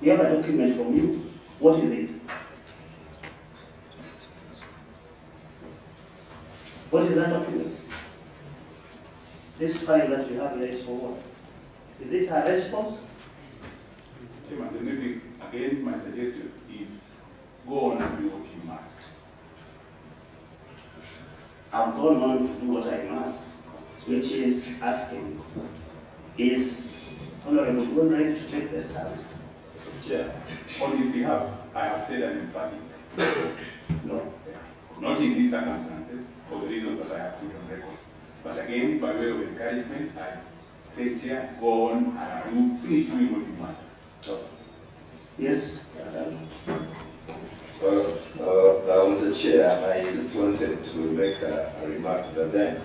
We have a document from you. What is it? What is that document? This file that you have here is for what? Is it a response? Chairman, then maybe again my suggestion is go on and do what you must. I've gone on to do what I must, which is asking, is Honorable Oduol ready to take the stand? Chair, on his behalf, I have said an emphatic No. not in these circumstances, for the reasons that I have put on record. But again, by way of encouragement, I say, Chair, go on and finish doing what you must. So. Yes? Mr. Chair, I just wanted to make a remark that then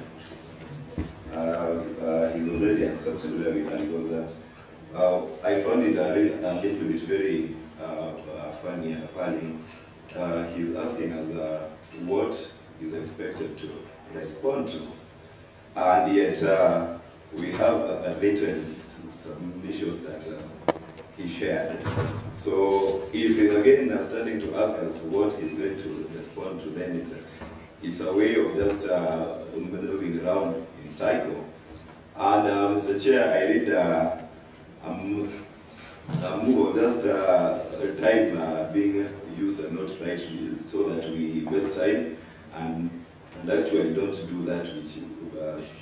he's already accepted where we can go there. I found it a little bit very funny and appalling. He's asking us what is expected to respond to, and yet we have a written submissions that he shared. So if he's again starting to ask us what he's going to respond to, then it's a way of just moving around in cycle. And Mr. Chair, I read a move of just time being used and not rightly, so that we waste time and actually don't do that which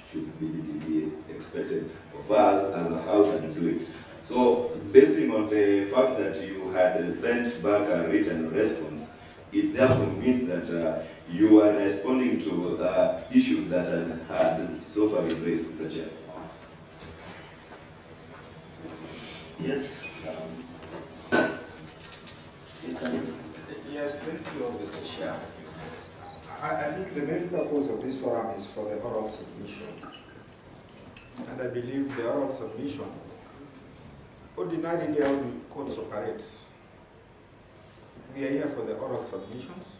should be expected of us as a house and do it. So, basing on the fact that you had sent back a written response, it therefore means that you are responding to issues that had so far been raised, Mr. Chair. Yes. Yes, thank you, Mr. Chair. I think the main purpose of this forum is for the oral submission. And I believe the oral submission, ordinarily how the courts operate, we are here for the oral submissions.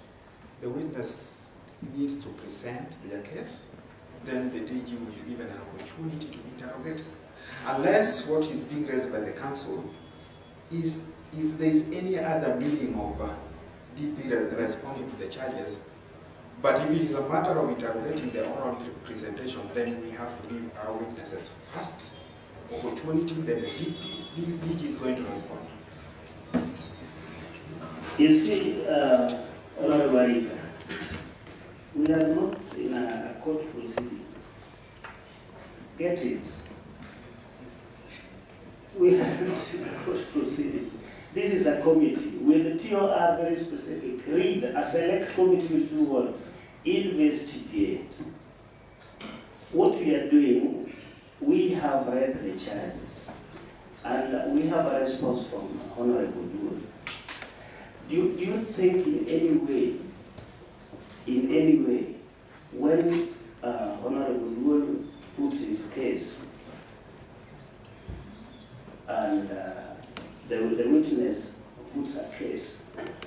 The witness needs to present their case, then the DG will be given an opportunity to interrogate. Unless what is being raised by the council is if there is any other meaning of DP responding to the charges. But if it is a matter of interrogating the oral presentation, then we have to give our witnesses first opportunity, then the DG is going to respond. You see, Honorable Arika, we are not in a court proceeding. Get it? We are not in a court proceeding. This is a committee with the TOR very specific. Read, a select committee will do what? Investigate. What we are doing, we have read the charges and we have a response from Honorable Oduol. Do you think in any way, when Honorable Oduol puts his case and the witness puts a case,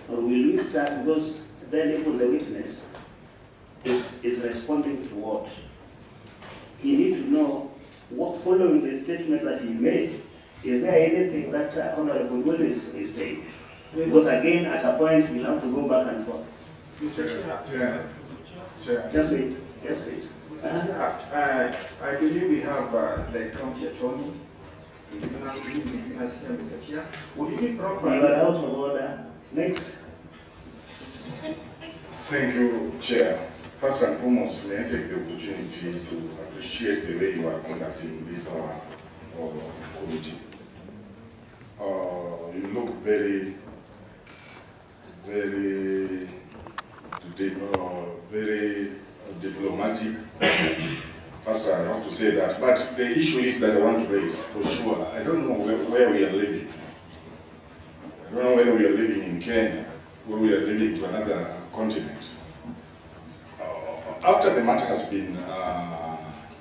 or will we start, because then even the witness is responding to what? He need to know what, following the statement that he made, is there anything that Honorable Oduol is saying? Because again, at a point, we'll have to go back and forth. Just wait. Just wait. I believe we have the county attorney. Would you be proper? You are out of order. Next. Thank you, Chair. First and foremost, may I take the opportunity to appreciate the way you are conducting this committee. You look very diplomatic. First, I have to say that. But the issue is that I want to raise, for sure. I don't know where we are living. I don't know whether we are living in Kenya or we are living to another continent. After the matter has been,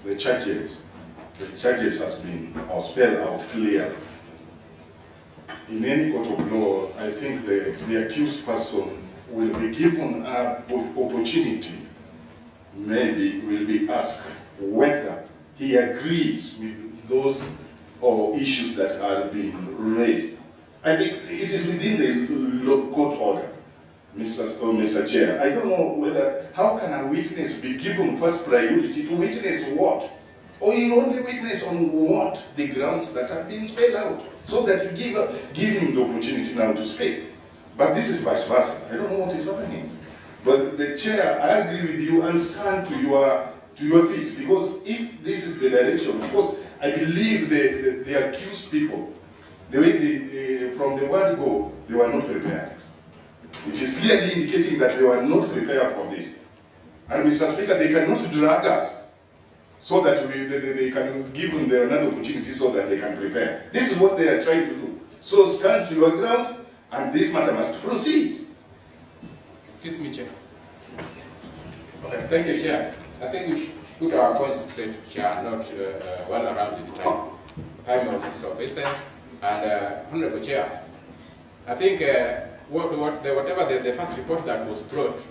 the charges has been spelled out clearly. In any court of law, I think the accused person will be given an opportunity, maybe will be asked whether he agrees with those issues that are being raised. I think it is within the court order, Mr. Chair. I don't know whether, how can a witness be given first priority to witness what? Or you only witness on what? The grounds that have been spelled out, so that you give him the opportunity now to speak. But this is vice versa. I don't know what is happening. But the chair, I agree with you and stand to your feet, because if this is the direction, because I believe the accused people, the way from the word go, they were not prepared. It is clearly indicating that they were not prepared for this. And Mr. Speaker, they cannot drag us so that they can give them another opportunity so that they can prepare. This is what they are trying to do. So stand to your ground, and this matter must proceed. Excuse me, Chair. Okay, thank you, Chair. I think we should put our points straight, Chair, not one around with the time of its officers. And Honorable Chair, I think whatever the first report that was brought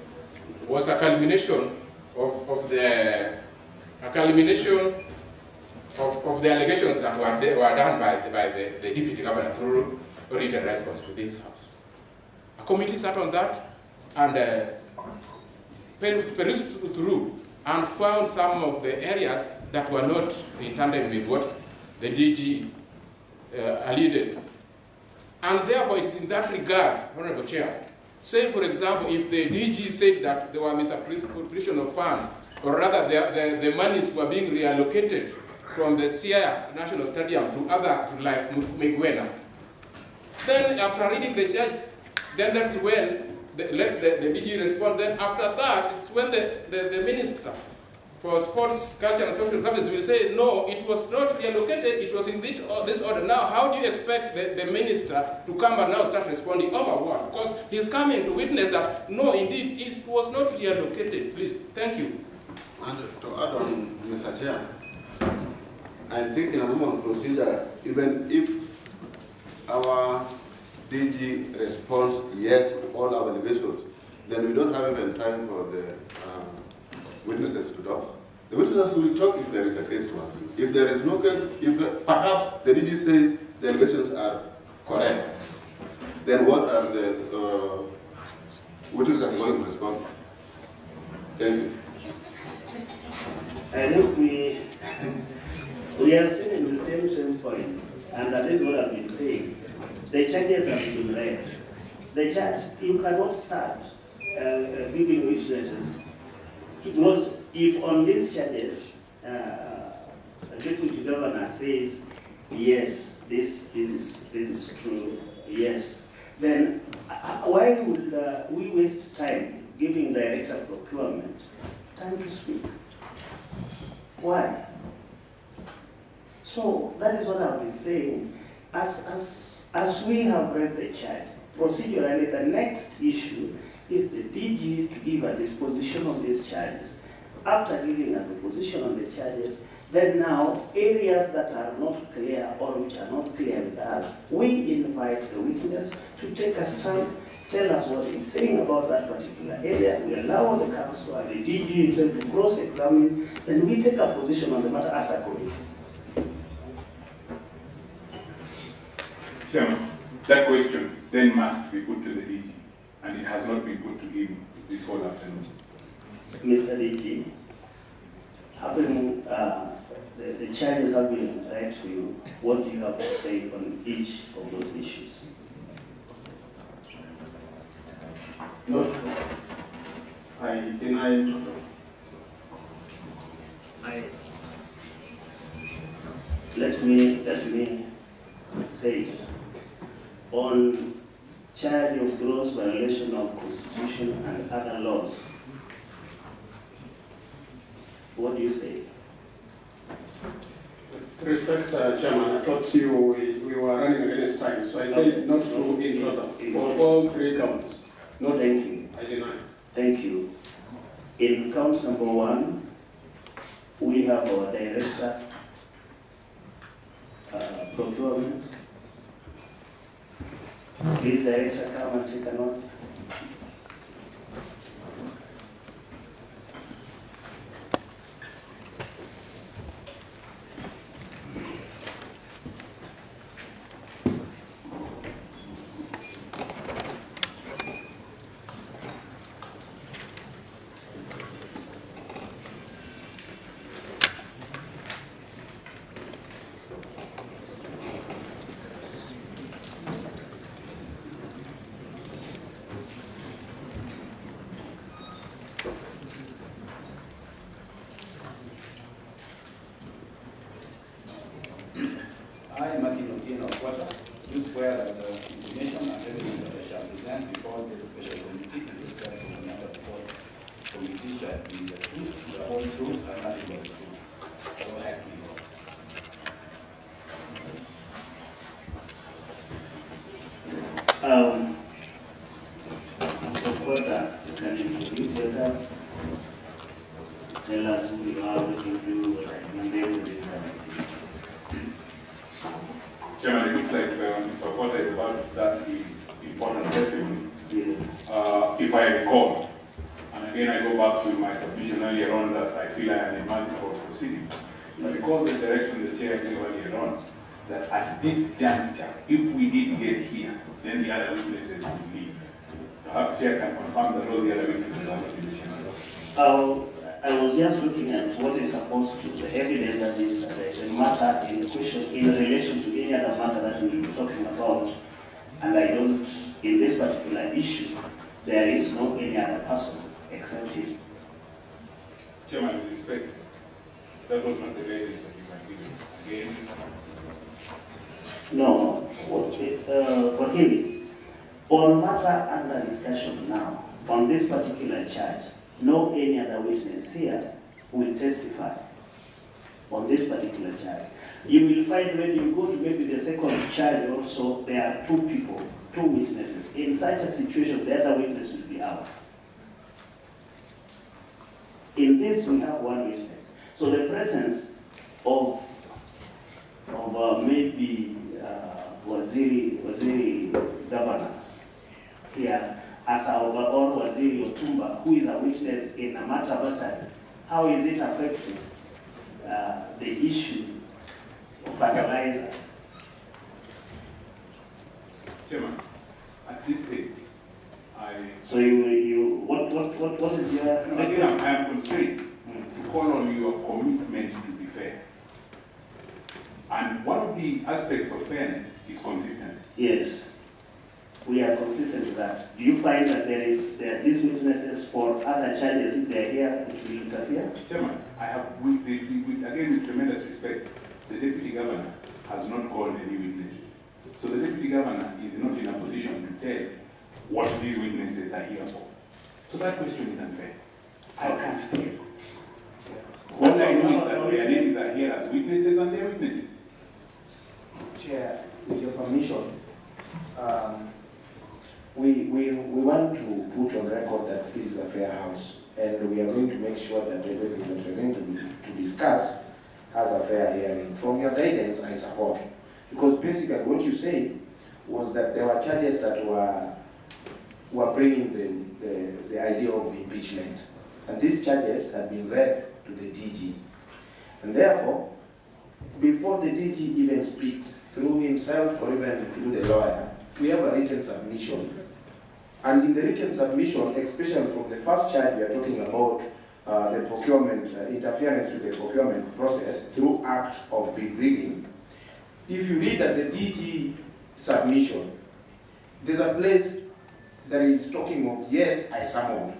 was a culmination of the allegations that were done by the Deputy Governor through written response to this House. A committee sat on that and perused through and found some of the areas that were not in tandem with what the DG alluded to. And therefore, it is in that regard, Honorable Chair, say for example, if the DG said that there were misappropriation of funds, or rather the monies were being reallocated from the Sia National Stadium to other, like Migwena, then after reading the charge, then that's when the DG respond. Then after that, it's when the Minister for Sports, Culture and Social Services will say, no, it was not reallocated, it was in this order. Now, how do you expect the Minister to come and now start responding over what? Because he's coming to witness that, no, indeed, it was not reallocated. Please, thank you. And to add on, Mr. Chair, I think in a normal procedure, even if our DG responds yes to all our allegations, then we don't have even time for the witnesses to talk. The witnesses will talk if there is a case to answer. If there is no case, if perhaps the DG says the allegations are correct, then what are the witnesses going to respond? Thank you. I think we are still in the same point, and that is what I've been saying. The charges have been read. The charge, you cannot start giving witnesses. Because if on these charges, the Deputy Governor says, yes, this is true, yes, then why would we waste time giving the Director of Procurement time to speak? Why? So that is what I've been saying. As we have read the charge, procedurally the next issue is the DG to give us his position on these charges. After giving us the position on the charges, then now areas that are not clear or which are not clear with us, we invite the witness to take a stand, tell us what he's saying about that particular area. We allow the council and the DG himself to cross-examine, then we take a position on the matter as a committee. Chairman, that question then must be put to the DG, and it has not been put to him this whole afternoon. Mr. DG, the charges have been read to you. What do you have to say on each of those issues? Not I deny total. Let me say it. On charge of gross violation of Constitution and other laws, what do you say? Respect, Chairman, I thought we were running against time, so I said not true in total for all three counts. Not Thank you. I deny. Thank you. In count number 1, we have our Director Procurement. Please, Director, come and take a note. order, you swear that the information and evidence that I shall present before the special committee in respect of the matter before the committee shall be the truth, the whole truth, and nothing but the truth. So help me God. Can you introduce yourself? Tell us who you are, what you do, what recommendations this committee. Chairman, it looks like Mr. Porter is about to start his important testimony. Yes. If I recall, and again I go back to my submission earlier on that I feel I am a multiple proceeding. I recall the direction the chair gave earlier on that at this juncture, if we did get here, then the other witnesses would leave. Perhaps chair can confirm that all the other witnesses are not in the chamber. I was just looking at what is supposed to, the evidence that is the matter in question in relation to any other matter that we will be talking about. And I don't, in this particular issue, there is no any other person except him. Chairman, with respect, that was not the guidance that you were given. Again, no, on matter under discussion now, on this particular charge, no any other witness here will testify on this particular charge. You will find when you go to maybe the second charge also, there are two people, two witnesses. In such a situation, the other witness will be out. In this, we have one witness. So the presence of maybe Waziri governors here, as our own Waziri Otumba, who is a witness in a matter of asset, how is it affecting the issue of fertilizer? Chairman, at this stage, So what is your... Again, I am constrained to call on your commitment to be fair. And one of the aspects of fairness is consistency. Yes, we are consistent with that. Do you find that there are these witnesses for other charges if they are here which will interfere? Chairman, I have, again with tremendous respect, the Deputy Governor has not called any witnesses. So the Deputy Governor is not in a position to tell what these witnesses are here for. So that question is unfair. I can't tell. All I know is that the witnesses are here as witnesses and they are witnesses. Chair, with your permission, we want to put on record that this is a fair house, and we are going to make sure that everything that we are going to discuss has a fair hearing. From your guidance, I support. Because basically what you said was that there were charges that were bringing the idea of impeachment. And these charges had been read to the DG. And therefore, before the DG even speaks, through himself or even through the lawyer, we have a written submission. And in the written submission, especially from the first charge we are talking about the procurement, interference with the procurement process through act of bid rigging. If you read that the DG submission, there's a place that is talking of, yes, I summoned.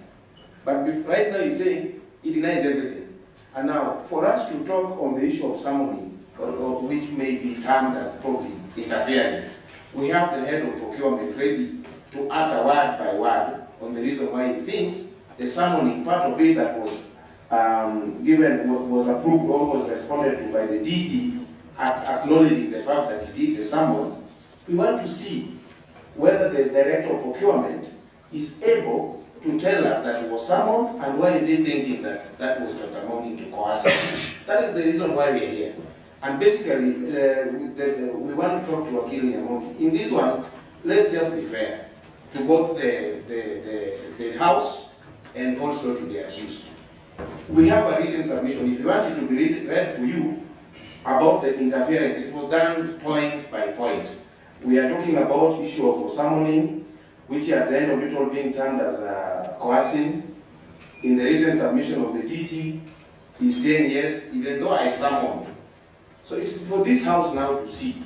But right now he's saying he denies everything. And now, for us to talk on the issue of summoning, or which may be termed as probably interfering, we have the head of procurement ready to utter word by word on the reason why he thinks the summoning, part of it that was was approved or was responded to by the DG, acknowledging the fact that he did the summon. We want to see whether the director of procurement is able to tell us that he was summoned, and why is he thinking that that was tantamount to coercion. That is the reason why we are here. And basically, we want to talk to Wakili Nyamoki. In this one, let's just be fair to both the House and also to the accused. We have a written submission. If you want it to be read for you about the interference, it was done point by point. We are talking about issue of summoning, which at the end of it all being termed as coercing. In the written submission of the DG, he's saying, yes, even though I summoned. So it is for this House now to see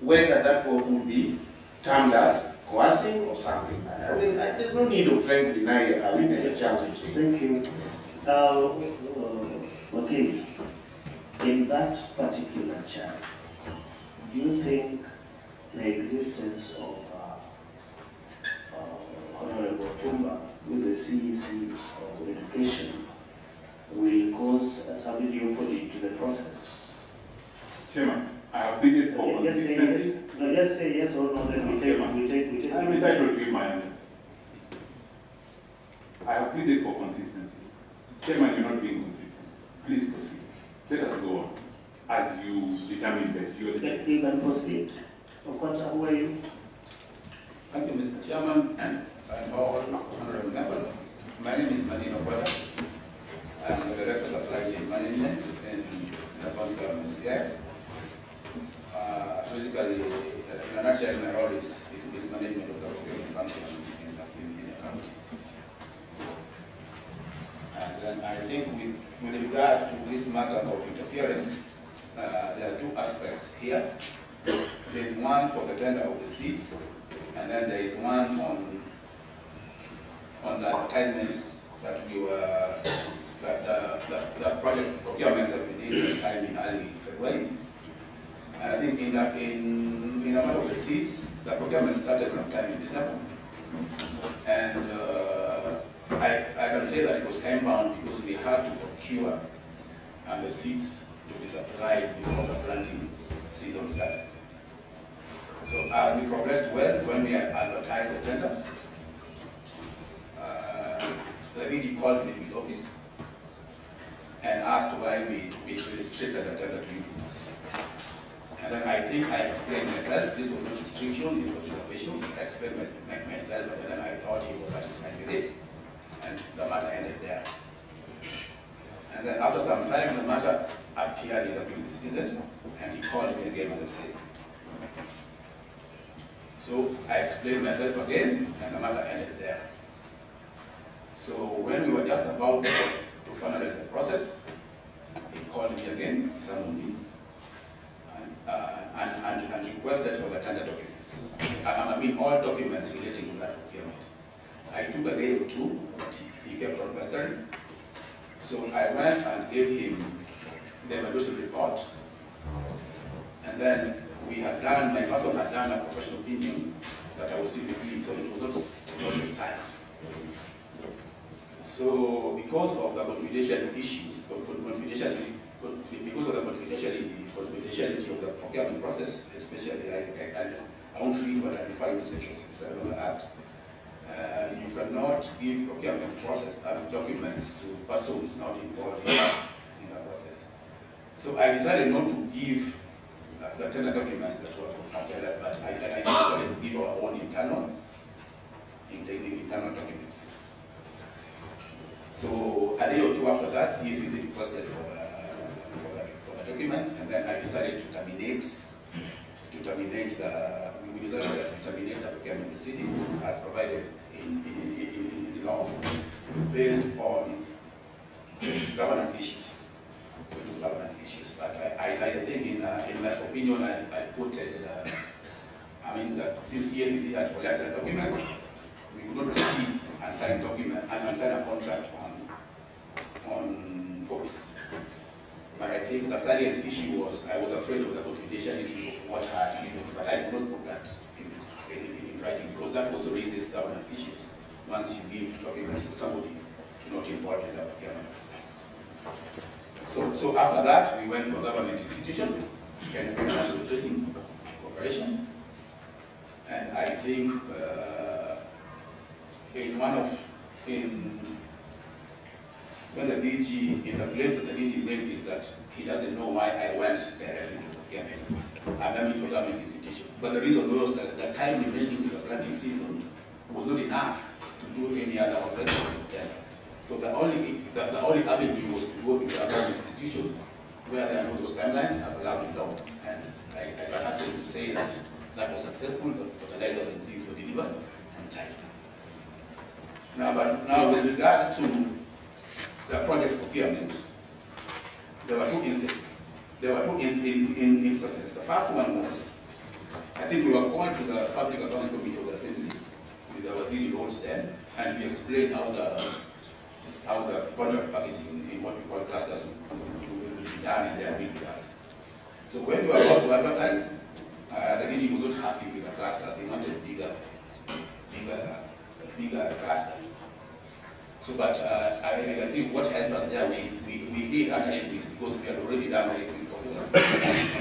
whether that would be termed as coercing or something. I think there's no need of trying to deny a witness a chance to say. Thank you. Okay, in that particular charge, do you think insistence of Honorable Tumba, who is the CEC of Education, will cause some jeopardy to the process? Chairman, I have pleaded for consistency. No, just say yes or no, then we take. Let me try to give my answers. I have pleaded for consistency. Chairman, you're not being consistent. Please proceed. Let us go on. As you determine best. You can proceed. Okwata, who are you? Thank you, Mr. Chairman, and all honorable members. My name is Martin Okwata. I'm the Director of Supply Chain Management in the county government here. Basically, in a nutshell, my role is management of the procurement function in the county. And then I think with regard to this matter of interference, there are two aspects here. There is one for the tender of the seats, and then there is one on the advertisements that we were, the project procurements that we did sometime in early February. And I think in the matter of the seats, the procurement started sometime in December. And I can say that it was time-bound because we had to procure the seeds to be supplied before the planting season started. So as we progressed well, when we advertised the tender, the DG called me to his office and asked why we restricted the tender to unions. And then I think I explained myself. This was not restriction, it was reservations. I explained myself, and then I thought he was satisfied with it. And the matter ended there. And then after some time, the matter appeared in the British Citizen, and he called me again on the same. So I explained myself again, and the matter ended there. So when we were just about to finalize the process, he called me again, summoned me, and requested for the tender documents. I mean, all documents relating to that procurement. I took a day or two, but he kept on pestering. So I went and gave him the evaluation report. And then we had done, my person had done a professional opinion that I was still reviewing, so it was not signed. So because of the confidentiality issues, because of the confidentiality of the procurement process, especially I won't read what I refer to Section 67 of the Act. You cannot give procurement process documents to persons not involved in the process. So I decided not to give the tender documents that were from outside, but I decided to give our own internal documents. So a day or two after that, ECC requested for the documents, and then I decided to terminate the procurement proceedings as provided in law, based on governance issues. But I think in my opinion, I quoted that since ECC had collected the documents, we could not receive and sign a contract on copies. But I think the salient issue was I was afraid of the confidentiality of what I had given, but I could not put that in writing because that also raises governance issues once you give documents to somebody not involved in the procurement process. So after that, we went to a government institution, National Trading Corporation, and I think when the DG, in the claim that the DG made is that he doesn't know why I went directly to procurement. I mean to a government institution. But the reason was that the time remaining to the planting season was not enough to do any other operation tender. So the only avenue was to go to the government institution where there are no those timelines as allowed in law. And I can ask you to say that that was successful, the fertilizer and seeds were delivered on time. Now with regard to the project's procurement, there were two instances. The first one was, I think we were called to the Public Accounts Committee of the Assembly with our Waziri Roads then, and we explained how the contract packaging in what we call clusters will be done and their will be us. So when we were about to advertise, the DG was not happy with the cluster. So, but I think what helped us there, we did under FBs because we had already done the FBs process,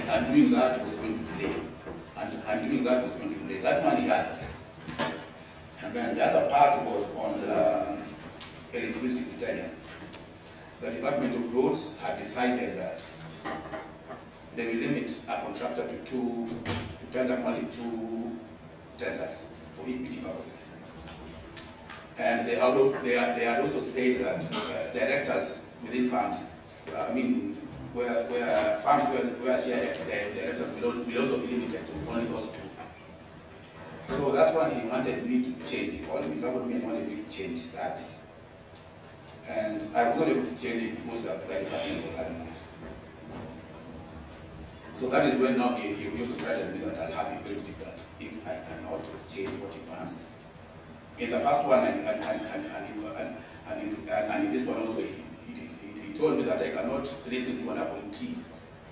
and doing that was going to delay. And doing that was going to delay. That money had us. And then the other part was on the eligibility criteria. The Department of Roads had decided that they will limit a contractor to tender only 2 tenders for equity purposes. And they had also said that directors within farms, where farms were shared, the directors will also be limited to only those 2. So that one he wanted me to change it. Only somebody wanted me to change that. And I was not able to change it because the department was adamant. So that is when now he also threatened me that I'll have the ability that if I cannot change what he wants. In the first one and in this one also, he told me that I cannot listen to an appointee.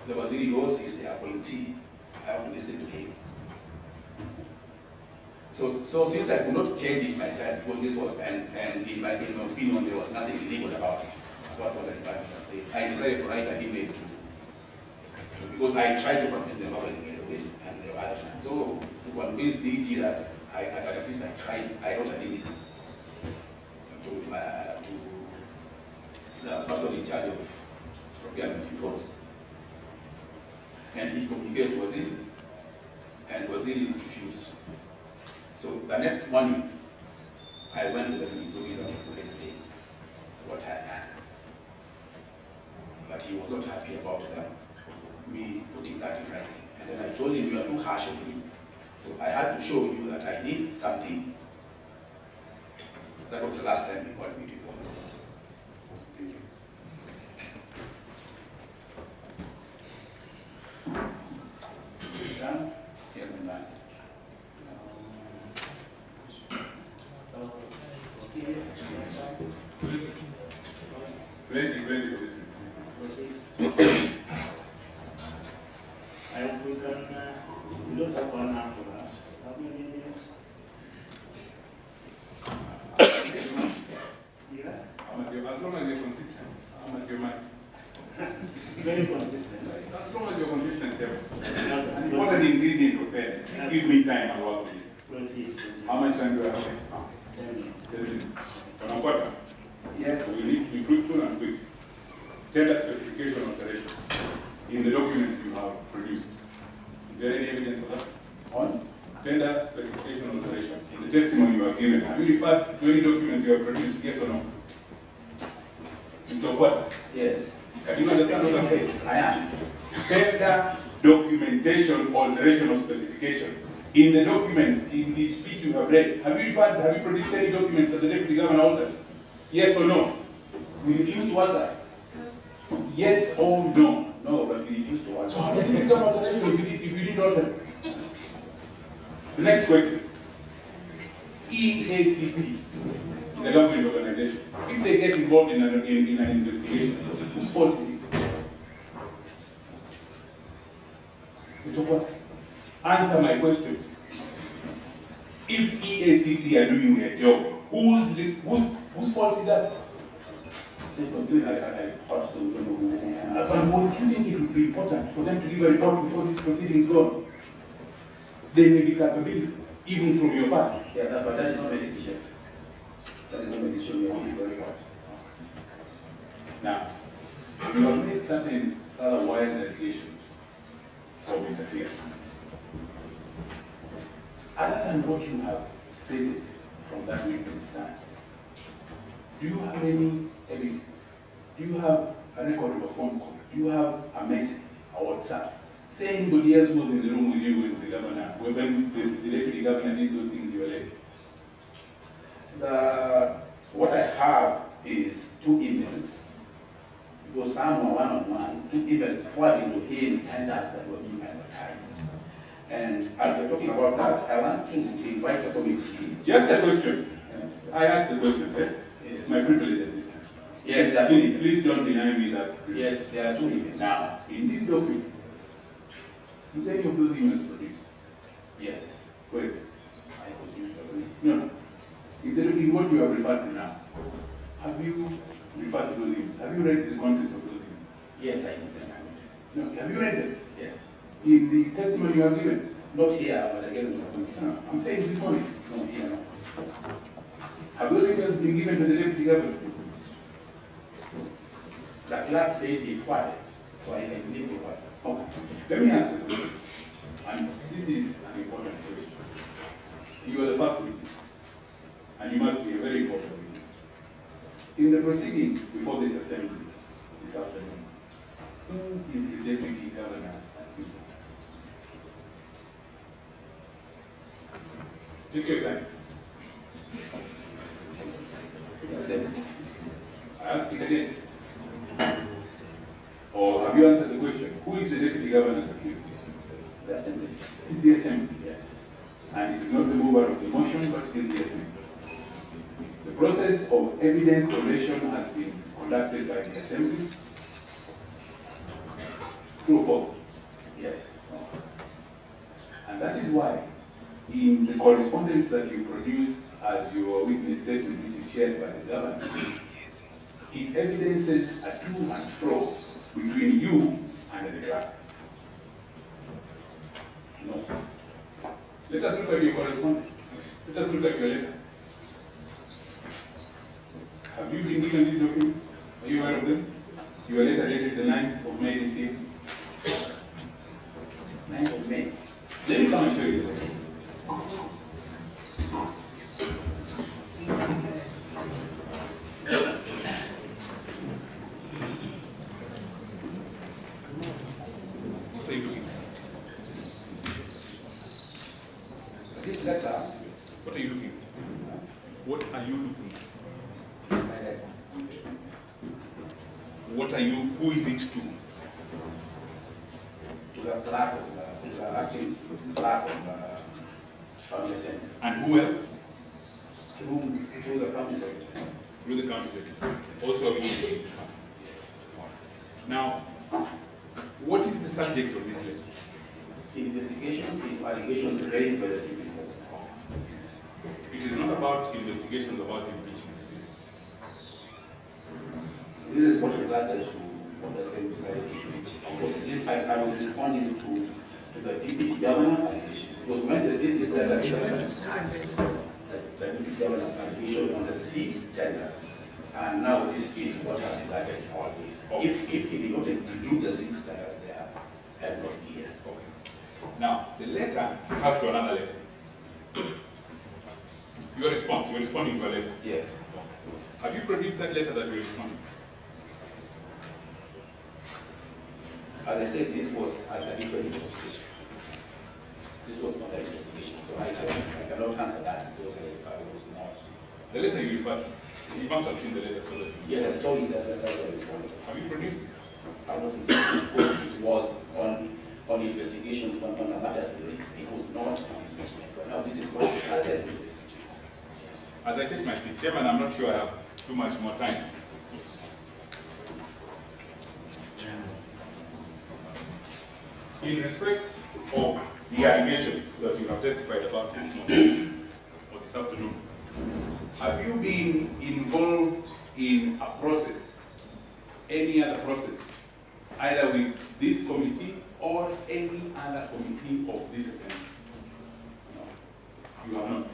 The Waziri Roads is the appointee. I have to listen to him. So since I could not change it myself, because this was, and in my opinion, there was nothing illegal about it. That's what the department said. I decided to write an email to because I tried to convince them about it and they were adamant. So to convince DG that at least I tried, I wrote an email to the person in charge of procurement in roads. And he communicated to Waziri, and Waziri refused. So the next morning, I went to the ministry and explained to him what I had done. But he was not happy about me putting that in writing. And then I told him, you are too harsh on me. So I had to show you that I did something. That was the last time he called me to his office. Thank you. Done? Yes, I'm done. Ready for this Proceed. I hope we don't have 1 hour for that. How many minutes? Yeah? As long as you're consistent, I'm at your match. Very consistent. As long as you're consistent, an important ingredient of fairness. Give me time, I'll work with you. Proceed. How much time do I have? 10 minutes. 10 minutes. On a quarter. Yes. So we need to be fruitful and quick. Tender specification alteration in the documents you have produced. Is there any evidence of that? On? Tender specification alteration in the testimony you have given. Have you referred to any documents you have produced? Yes or no? Mr. Okwata? Yes. Can you understand what I'm saying? I am. Tender documentation alteration of specification. In the documents, in the speech you have read, have you produced any documents that the Deputy Governor altered? Yes or no? We refuse to alter. Yes or no? No, but we refuse to alter. So how does it become alteration if you did alter? The next question. EACC is a government organization. If they get involved in an investigation, whose fault is it? Mr. What? Answer my questions. If EACC are doing their job, whose fault is that? They complain, I thought so, we don't know who. But would you think it would be important for them to give a report before this proceedings go? There may be capability, even from your part. Yeah, but that is not my decision. That is not my decision, we have to do report. Now, you have made certain other wild allegations of interference. Other than what you have stated from that witness stand, do you have any evidence? Do you have a record of a phone call? Do you have a message, a WhatsApp? Say anybody else was in the room with you when the governor, when the deputy governor did those things you alleged? What I have is 2 emails. Because some were one-on-one, 2 emails forwarding to him tenders that were being advertised. And as we're talking about that, I want to invite the committee. Just a question. Yes. I asked the question, right? It's my privilege at this time. Yes, there are 2 emails. Please don't deny me that. Yes, there are 2 emails. Now, in these documents, is any of those emails produced? Yes. Wait. I produced them. No. In what you have referred to now, Have you referred to those emails? Have you read the contents of those emails? Yes, I did. No, have you read them? Yes. In the testimony you have given? Not here, but again, No, I'm saying this morning. no, here, no. Have those emails been given to the deputy governor? The clerk said he forwarded, so I can believe he forwarded. Okay. Let me ask you, and this is an important question. You are the first witness, and you must be a very important witness. In the proceedings before this assembly this afternoon, who is the deputy governor's advisor? Take your time. I ask it again. Or have you answered the question? Who is the deputy governor's accused? The assembly. It's the assembly. Yes. And it is not the mover of the motion, but it is the assembly. The process of evidence collation has been conducted by the assembly. True or false? Yes. And that is why, in the correspondence that you produce as your witness statement, which is shared by the governor, it evidences a to and fro between you and the clerk. No. Let us look at your correspondence. Let us look at your letter. Have you been given these documents? Are you aware of them? Your letter dated the 9th of May this year. 9th of May. Let me come and show you this. What are you looking at? This letter What are you looking at? What are you looking at? is my letter. What are you, who is it to? To the clerk of the acting clerk of the county assembly. And who else? Through the county secretary. Through the county secretary. Also having this. Now, what is the subject of this letter? Investigations, allegations raised by the people. It is not about investigations about impeachment. This is what resulted to what the state decided to impeach. I was responding to the deputy governor allegation. Because when they did this letter, the deputy governor's allegation on the seats tender, and now this is what has resulted in all this. If he did not include the 6 tenders there, I would not be here. Okay. Now, the letter refers to another letter. Your response, you're responding to a letter. Yes. Have you produced that letter that you're responding? As I said, this was a different investigation. This was not an investigation, so I cannot answer that because I was not. The letter you referred to, you must have seen the letter so that you... Yes, I saw it, that's why I responded. Have you produced it? I don't think it was on investigations on the matters raised. It was not on impeachment. But now this is what we started with. As I take my seat, Chairman, I'm not sure I have too much more time. In respect of the allegations that you have testified about this morning or this afternoon, have you been involved in a process, any other process, either with this committee or any other committee of this assembly? No, you have not.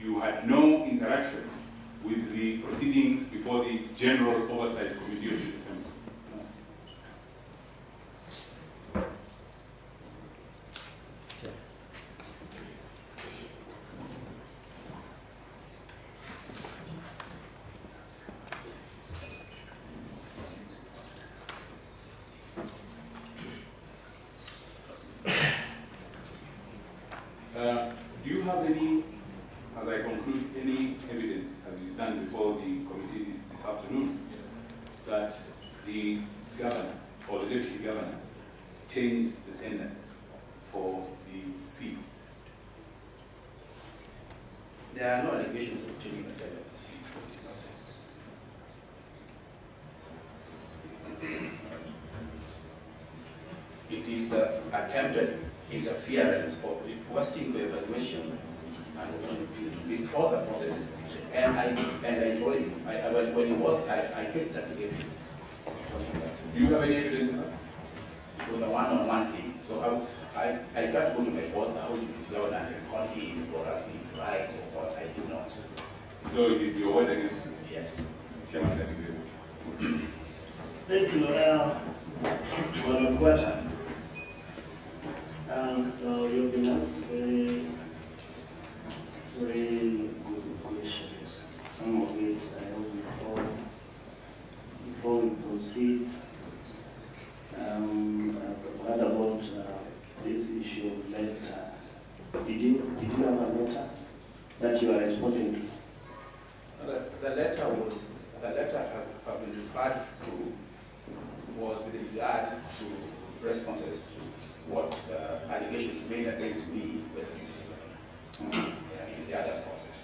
You had no interaction with the proceedings before the General Oversight Committee of this assembly. Do you have any, as I conclude, any evidence as you stand before the committee this afternoon that the governor or the deputy governor changed the tenders for the seats? There are no allegations of changing the tender of the seats. It is the attempted interference of requesting the evaluation and before the process is completed. And I told him, when he was, I hesitated again. Do you have any evidence of that? It was a one-on-one thing. So I can't go to my boss, the whole deputy governor, and call him or ask him to write or what. I did not. So it is your word against him? Yes. Chairman, thank you. Thank you, Madam Quata. You've been asked very good questions. Some of it I hope before we proceed. What about this issue of letter? Did you have a letter that you are responding to? The letter have been referred to was with regard to responses to what allegations made against me by the deputy governor in the other process.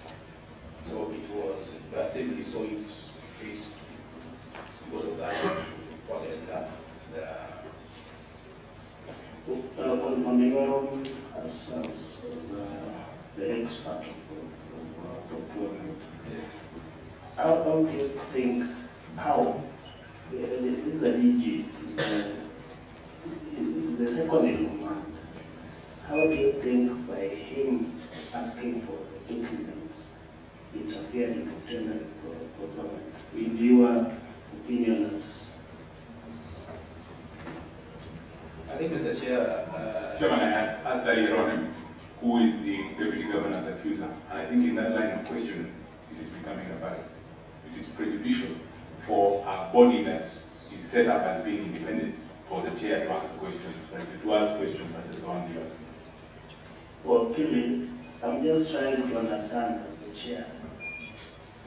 So it was the assembly, so it fits to because of that process that on the ground as the expert of procurement. How do you think, this is a DG, the second in command, how do you think by him asking for documents interfered in tender procurement? With your opinion as I think, Mr. Chair, Chairman, I had asked earlier on who is the deputy governor's accuser. And I think in that line of questioning, it is becoming apparent. It is prejudicial for a body that is set up as being independent for the chair to ask questions, to ask questions such as the ones you asked. Well, Kimmy, I'm just trying to understand as the chair,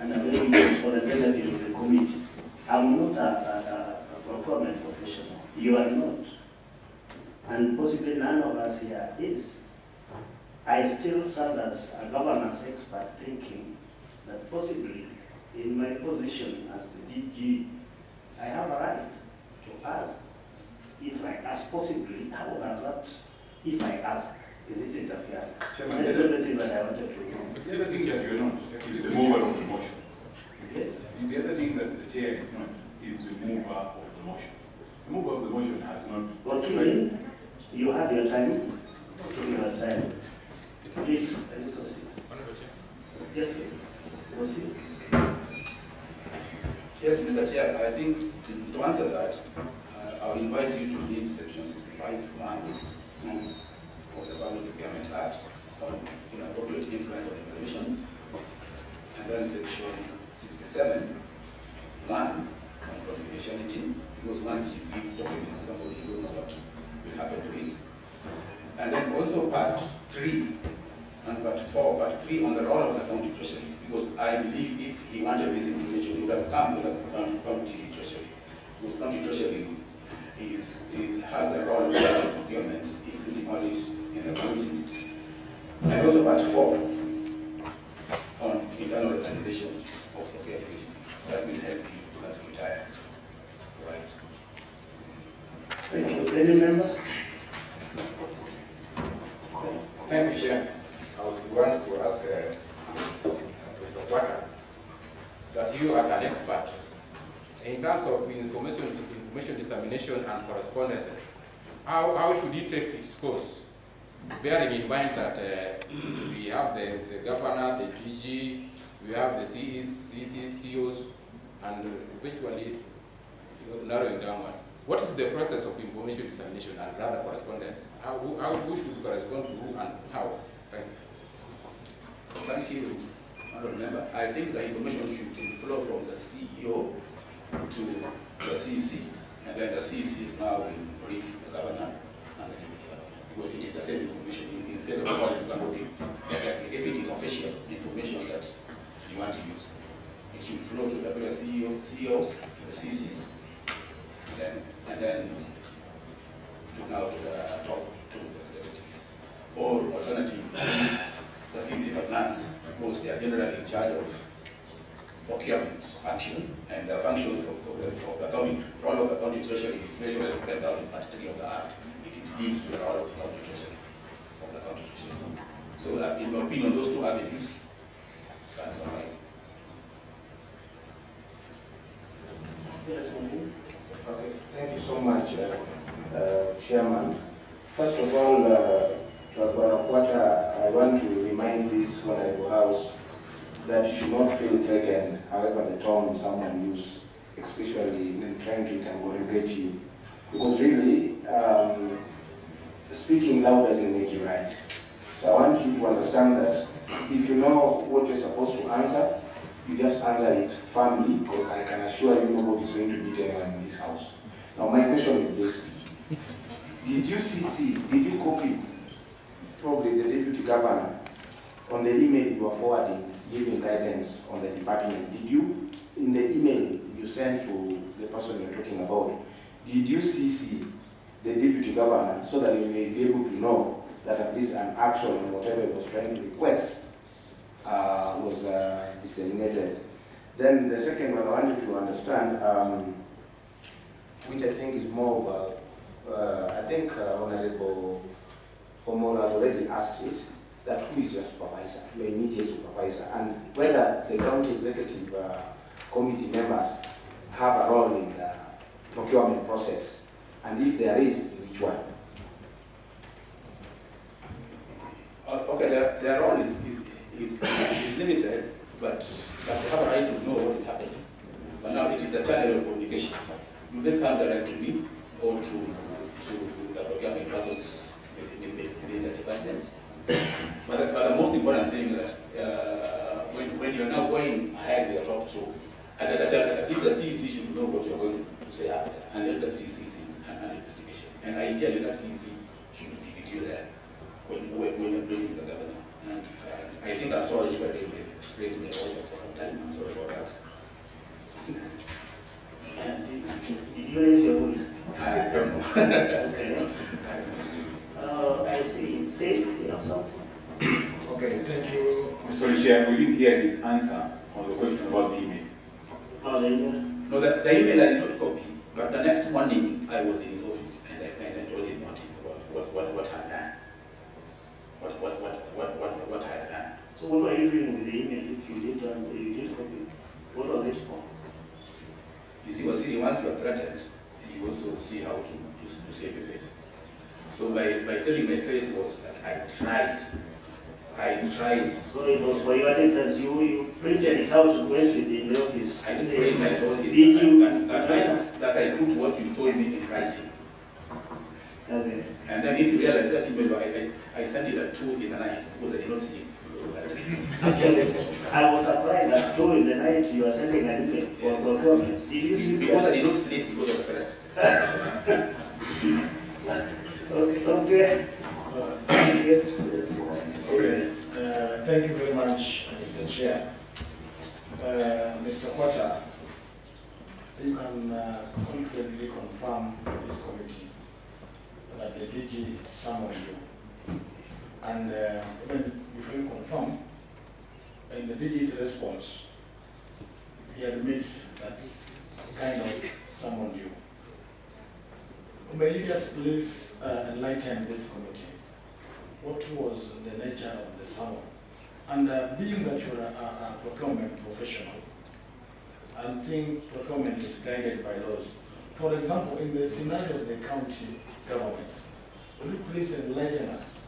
and I'm looking for the benefit of the committee. I'm not a procurement professional. You are not. And possibly none of us here is. I still stand as a governance expert thinking that possibly in my position as the DG, I have a right to ask. If I ask, possibly, how does that, if I ask, is it interference? Chairman, That's the only thing that I wanted to know. The other thing that you're not is the mover of the motion. Yes. The other thing that the chair is not is the mover of the motion. The mover of the motion has not. Well, Kimmy, you had your time. Give me your time. Please, let's proceed. Yes, please. Proceed. yes, Mr. Chair, I think to answer that, I will invite you to read section 65(1) of the Public Procurement Act on inappropriate influence on evaluation, and then section 67(1) on confidentiality, because once you give documents to somebody, you don't know what will happen to it. And then also part 3 and part 4, part 3 on the role of the county treasury, because I believe if he wanted this information, he would have come with the county treasury, because county treasury has the role of procurement, including audits in the county. And also part 4 on internal organization of procurement activities. That will help you as you retire. Right. Thank you. Any members? Thank you, Chair. I would want to ask Mr. Quata that you as an expert, in terms of information dissemination and correspondences, how should you take its course? Bearing in mind that we have the governor, the DG, we have the CEs, COs, and eventually narrowing down what is the process of information dissemination and rather correspondence? Who should correspond to who and how? Thank you, Honourable Member. I think the information should flow from the CEO to the CEC, and then the CECs now will brief the governor and the deputy governor, because it is the same information. Instead of calling somebody, if it is official information that you want to use, it should flow to the CEOs, to the CECs, and then to the top to the executive. Or alternative, the CC Finance, because they are generally in charge of procurement function, and the functions of the county, role of the county treasury is very well spelled out in part 3 of the Act. It deals with the role of the county treasury, So that, in my opinion, those two avenues can suffice. Yes, Okay, thank you so much, Chairman. First of all, I want to remind this Honorable House that you should not feel threatened, however the term someone uses, especially when trying to interrogate you. Because really, speaking loud doesn't make you right. So I want you to understand that if you know what you're supposed to answer, you just answer it firmly, because I can assure you nobody is going to beat anyone in this house. Now my question is this. Did you copy probably the Deputy Governor on the email you were forwarding, giving guidance on the department? Did you, in the email you sent to the person you're talking about, did you CC the Deputy Governor so that you may be able to know that at least an action on whatever he was trying to request was disseminated? Then the second one I wanted to understand, which I think is more of I think Honorable Omol has already asked it, that who is your supervisor, your immediate supervisor, and whether the county executive committee members have a role in the procurement process, and if there is, in which one? Okay, their role is limited, but they have a right to know what is happening. But now it is the channel of communication. You then come direct to me or to the procurement process within the departments. But the most important thing is that when you're now going ahead with a talk show, at least the CC should know what you're going to say after, unless that CC is an investigation. And I tell you that CC should be with you there when you're briefing the governor. And I think I'm sorry if I didn't raise my voice at some time. I'm sorry about that. Did you raise your voice? I don't know. Okay. I see. Say, you know something. Okay, thank you. I'm sorry, Chair, we didn't hear his answer on the question about the email. Oh, the email? No, the email I did not copy, but the next morning I was in his office and I told him what had done. What had done. So what were you doing with the email if you did copy? What was it for? You see, once you are threatened, you also see how to save your face. So by saving my face was that I tried. So it was for your defense, you printed it out and went in the office. I didn't print, I told him that I put what you told me in writing. Okay. And then if you realize that email, I sent it at 2 in the night because I did not see it. I was surprised at 2 in the night you were sending an email for procurement. Did you sleep? Because I did not sleep because of the threat. Okay. Yes. Okay. Thank you very much, Mr. Chair. Mr. Quater, you can confidently confirm to this committee that the DG summoned you. And even before you confirm, in the DG's response, he admits that kind of summoned you. May you just please enlighten this committee? What was the nature of the summon? And being that you're a procurement professional, I think procurement is guided by laws. For example, in the scenario of the county government, will you please enlighten us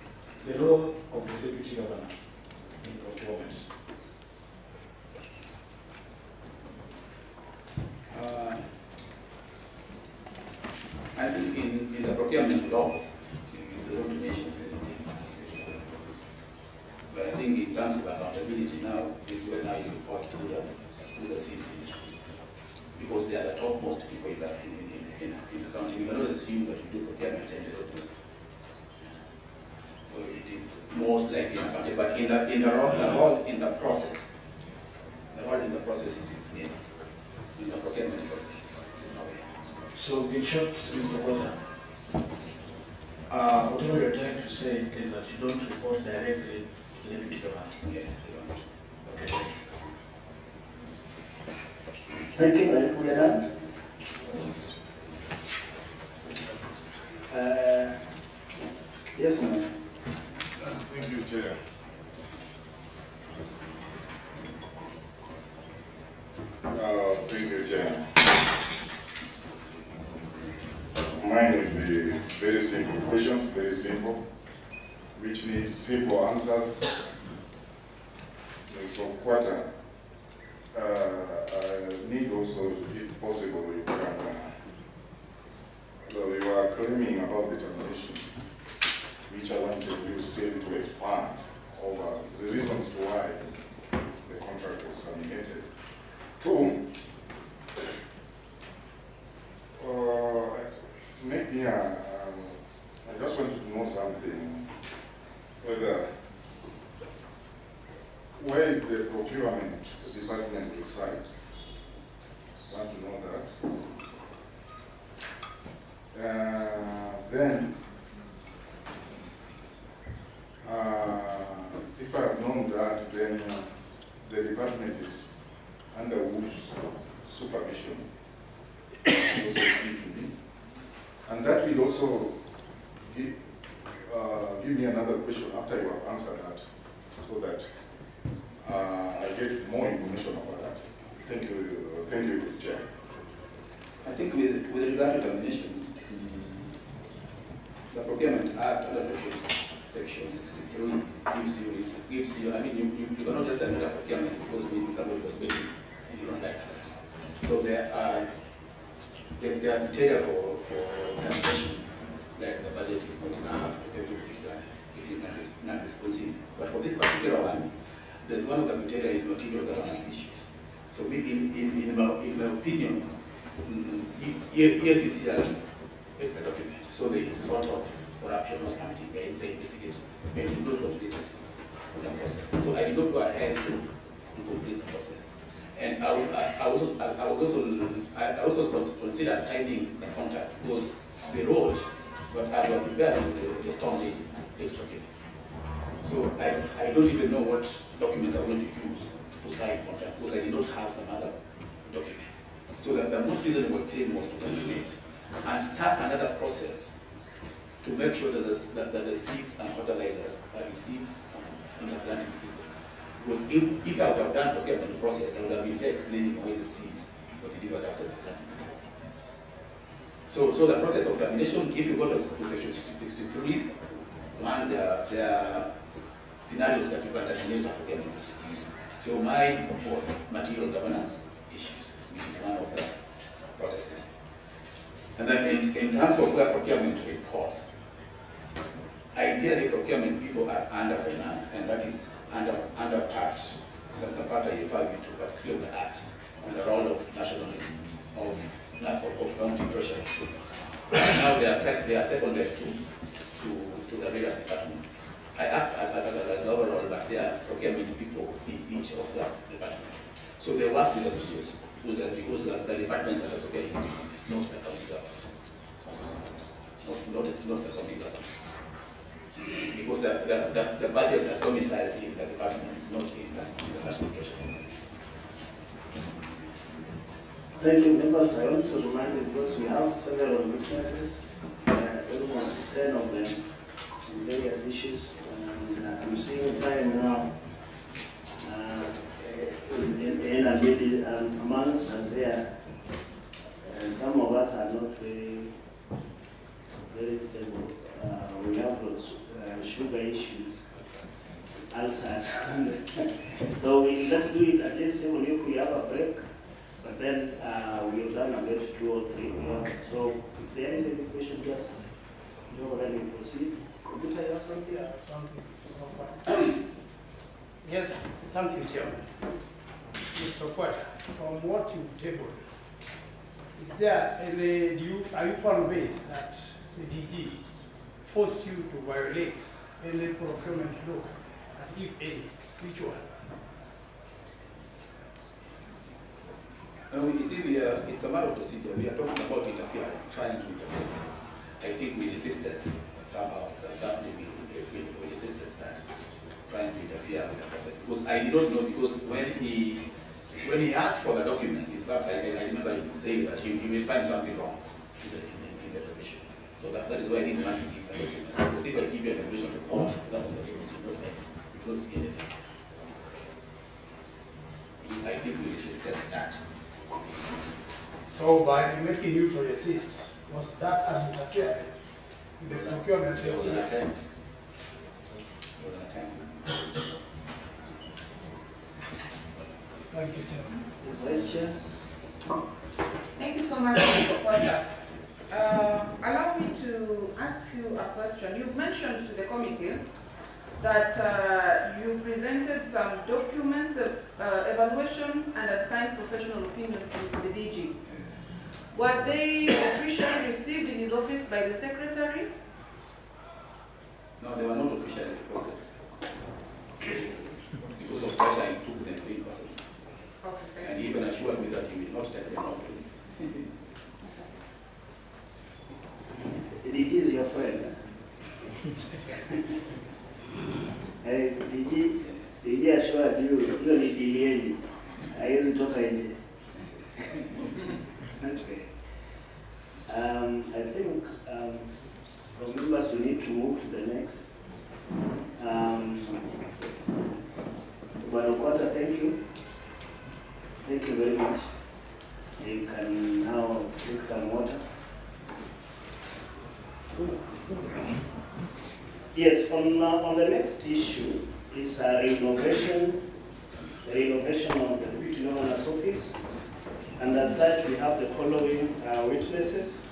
the role of the deputy governor in procurement? I think in the procurement law, they don't mention anything. But I think in terms of accountability now, is when now you report to the CCs. Because they are the topmost people in the county. We cannot assume that we do procurement and they don't do. So it is most likely accountable. But the role in the process, it is in the procurement process. So in short, Mr. Quater, whatever you're trying to say is that you don't report directly to the deputy governor. Yes, you don't. Okay. Thank you. We're done. Yes, ma'am. Thank you, Chair. need simple answers. Mr. Kwata, I need also, if possible, you can, you are claiming about determination, which I wanted you still to expand over the reasons why the contract was terminated. Two, maybe I just wanted to know something, whether, where is the procurement department resides? I want to know that. Then, if I have known that, then the department is under whose supervision? Also key to me. And that will also give me another question after you have answered that, so that I get more information about that. Thank you, Chair. I think with regard to termination, the Procurement Act under Section 63 gives you, I mean, you cannot just terminate a procurement because maybe somebody was waiting and you don't like that. So there are criteria for termination, like the budget is not enough, everybody is not responsive. But for this particular one, there's one of the criteria is material governance issues. So in my opinion, EFCC has made the document. So there is sort of corruption or something, they investigate, and it not completed the process. So I did not go ahead to complete the process. And I also consider signing the contract because they wrote, but as we are preparing the storm documents. So I don't even know what documents I'm going to use to sign contract because I did not have some other documents. So the most reasonable thing was to terminate and start another process to make sure that the seeds and fertilizers are received in the planting season. Because if I would have done procurement process, I would have been here explaining why the seeds were delivered after the planting season. So the process of termination, if you go to Section 63, one, there are scenarios that you can terminate a procurement proceedings. So mine was material governance issues, which is one of the processes. And then in terms of where procurement reports, ideally procurement people are under-financed, and that is under part, the part I refer you to, particularly the Act, on the role of county treasury. Now they are seconded to the various departments. I act as the overall, but there are procurement people in each of the departments. So they work with the CEOs, because the departments are the procurement entities, not the county government. Not the county government. Because the budgets are domiciled in the departments, not in the national treasury. Thank you, members. I want to remind you because we have several witnesses, almost 10 of them, in various issues. And I'm seeing time now amongst us there, and some of us are not very stable. We have sugar issues, ulcers. So let's do it at least even if we have a break. But then we've done about 2 or 3. So if there is any question, just go ahead and proceed. Could you tell us something? Yeah, something. Yes, thank you, Chairman. Mr. Kwata, from what you tabled, is there any, are you convinced that the DG forced you to violate any procurement law, and if any, which one? You see, it's a matter of procedure. We are talking about interference, trying to interfere. I think we resisted somehow, certainly we resisted that, trying to interfere with the process. Because I did not know, because when he asked for the documents, in fact, I remember him saying that he will find something wrong in the commission. So that is why I didn't want to give the documents. Because if I give you an information report, that was the case, you don't see anything. I think we resisted that. So by making you to resist, was that an interference in the procurement There was an procedure? attempt. Thank you, Chairman. Ms. Vice Chair. Thank you so much, Mr. Porter. Allow me to ask you a question. You mentioned to the committee that you presented some documents, evaluation and assigned professional opinion to the DG. Were they officially received in his office by the secretary? No, they were not officially requested. Because of pressure, I took them in person. Okay. And he even assured me that he will not take them out. The DG is your friend. DG assured you, hiyo ni dili yenu. Haiwezi toka nje. Okay. I think from members we need to move to the next. Oduol, thank you. Thank you very much. You can now take some water. Yes, on the next issue is renovation of the Deputy Governor's office. And as such, we have the following witnesses.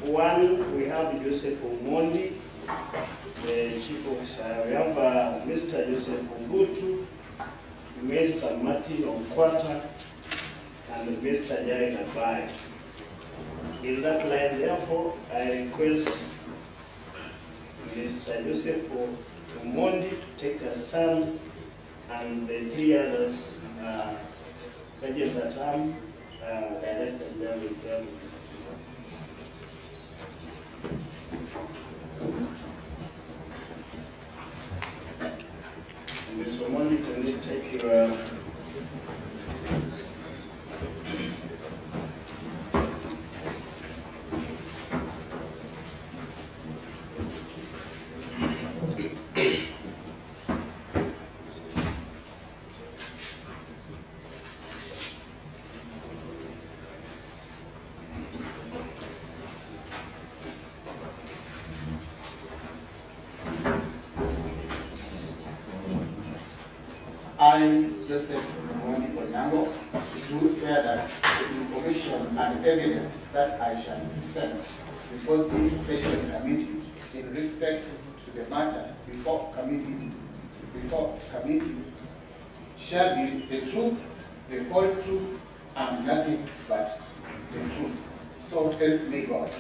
One, we have Joseph Omondi, the Chief Officer. We have Mr. Joseph Ogutu, Mr. Martin Onkwata, and Mr. Jared Abai. In that line, therefore, I request Mr. Joseph Omondi to take a stand, and the three others, Sergeant Atam, direct them there with them to the center. Mr. Omondi, can you take your I, Joseph Onyango, do swear that the information and evidence that I shall present before this special committee in respect to the matter before committee shall be the truth, the whole truth, and nothing but the truth. So help me God.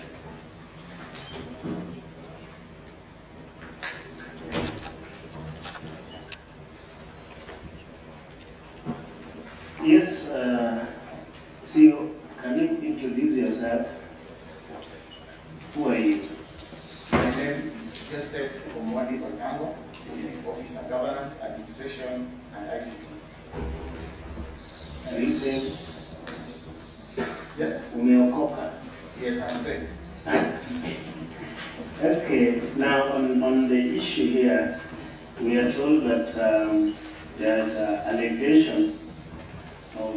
Yes, CEO, can you introduce yourself? Who are you? My name is Joseph Omwadi Onyango, Chief Officer Governance, Administration, and ICT. Are you saying? Yes? Umeokoka? Yes, I'm saying. Okay, now on the issue here, we are told that there's an allegation of,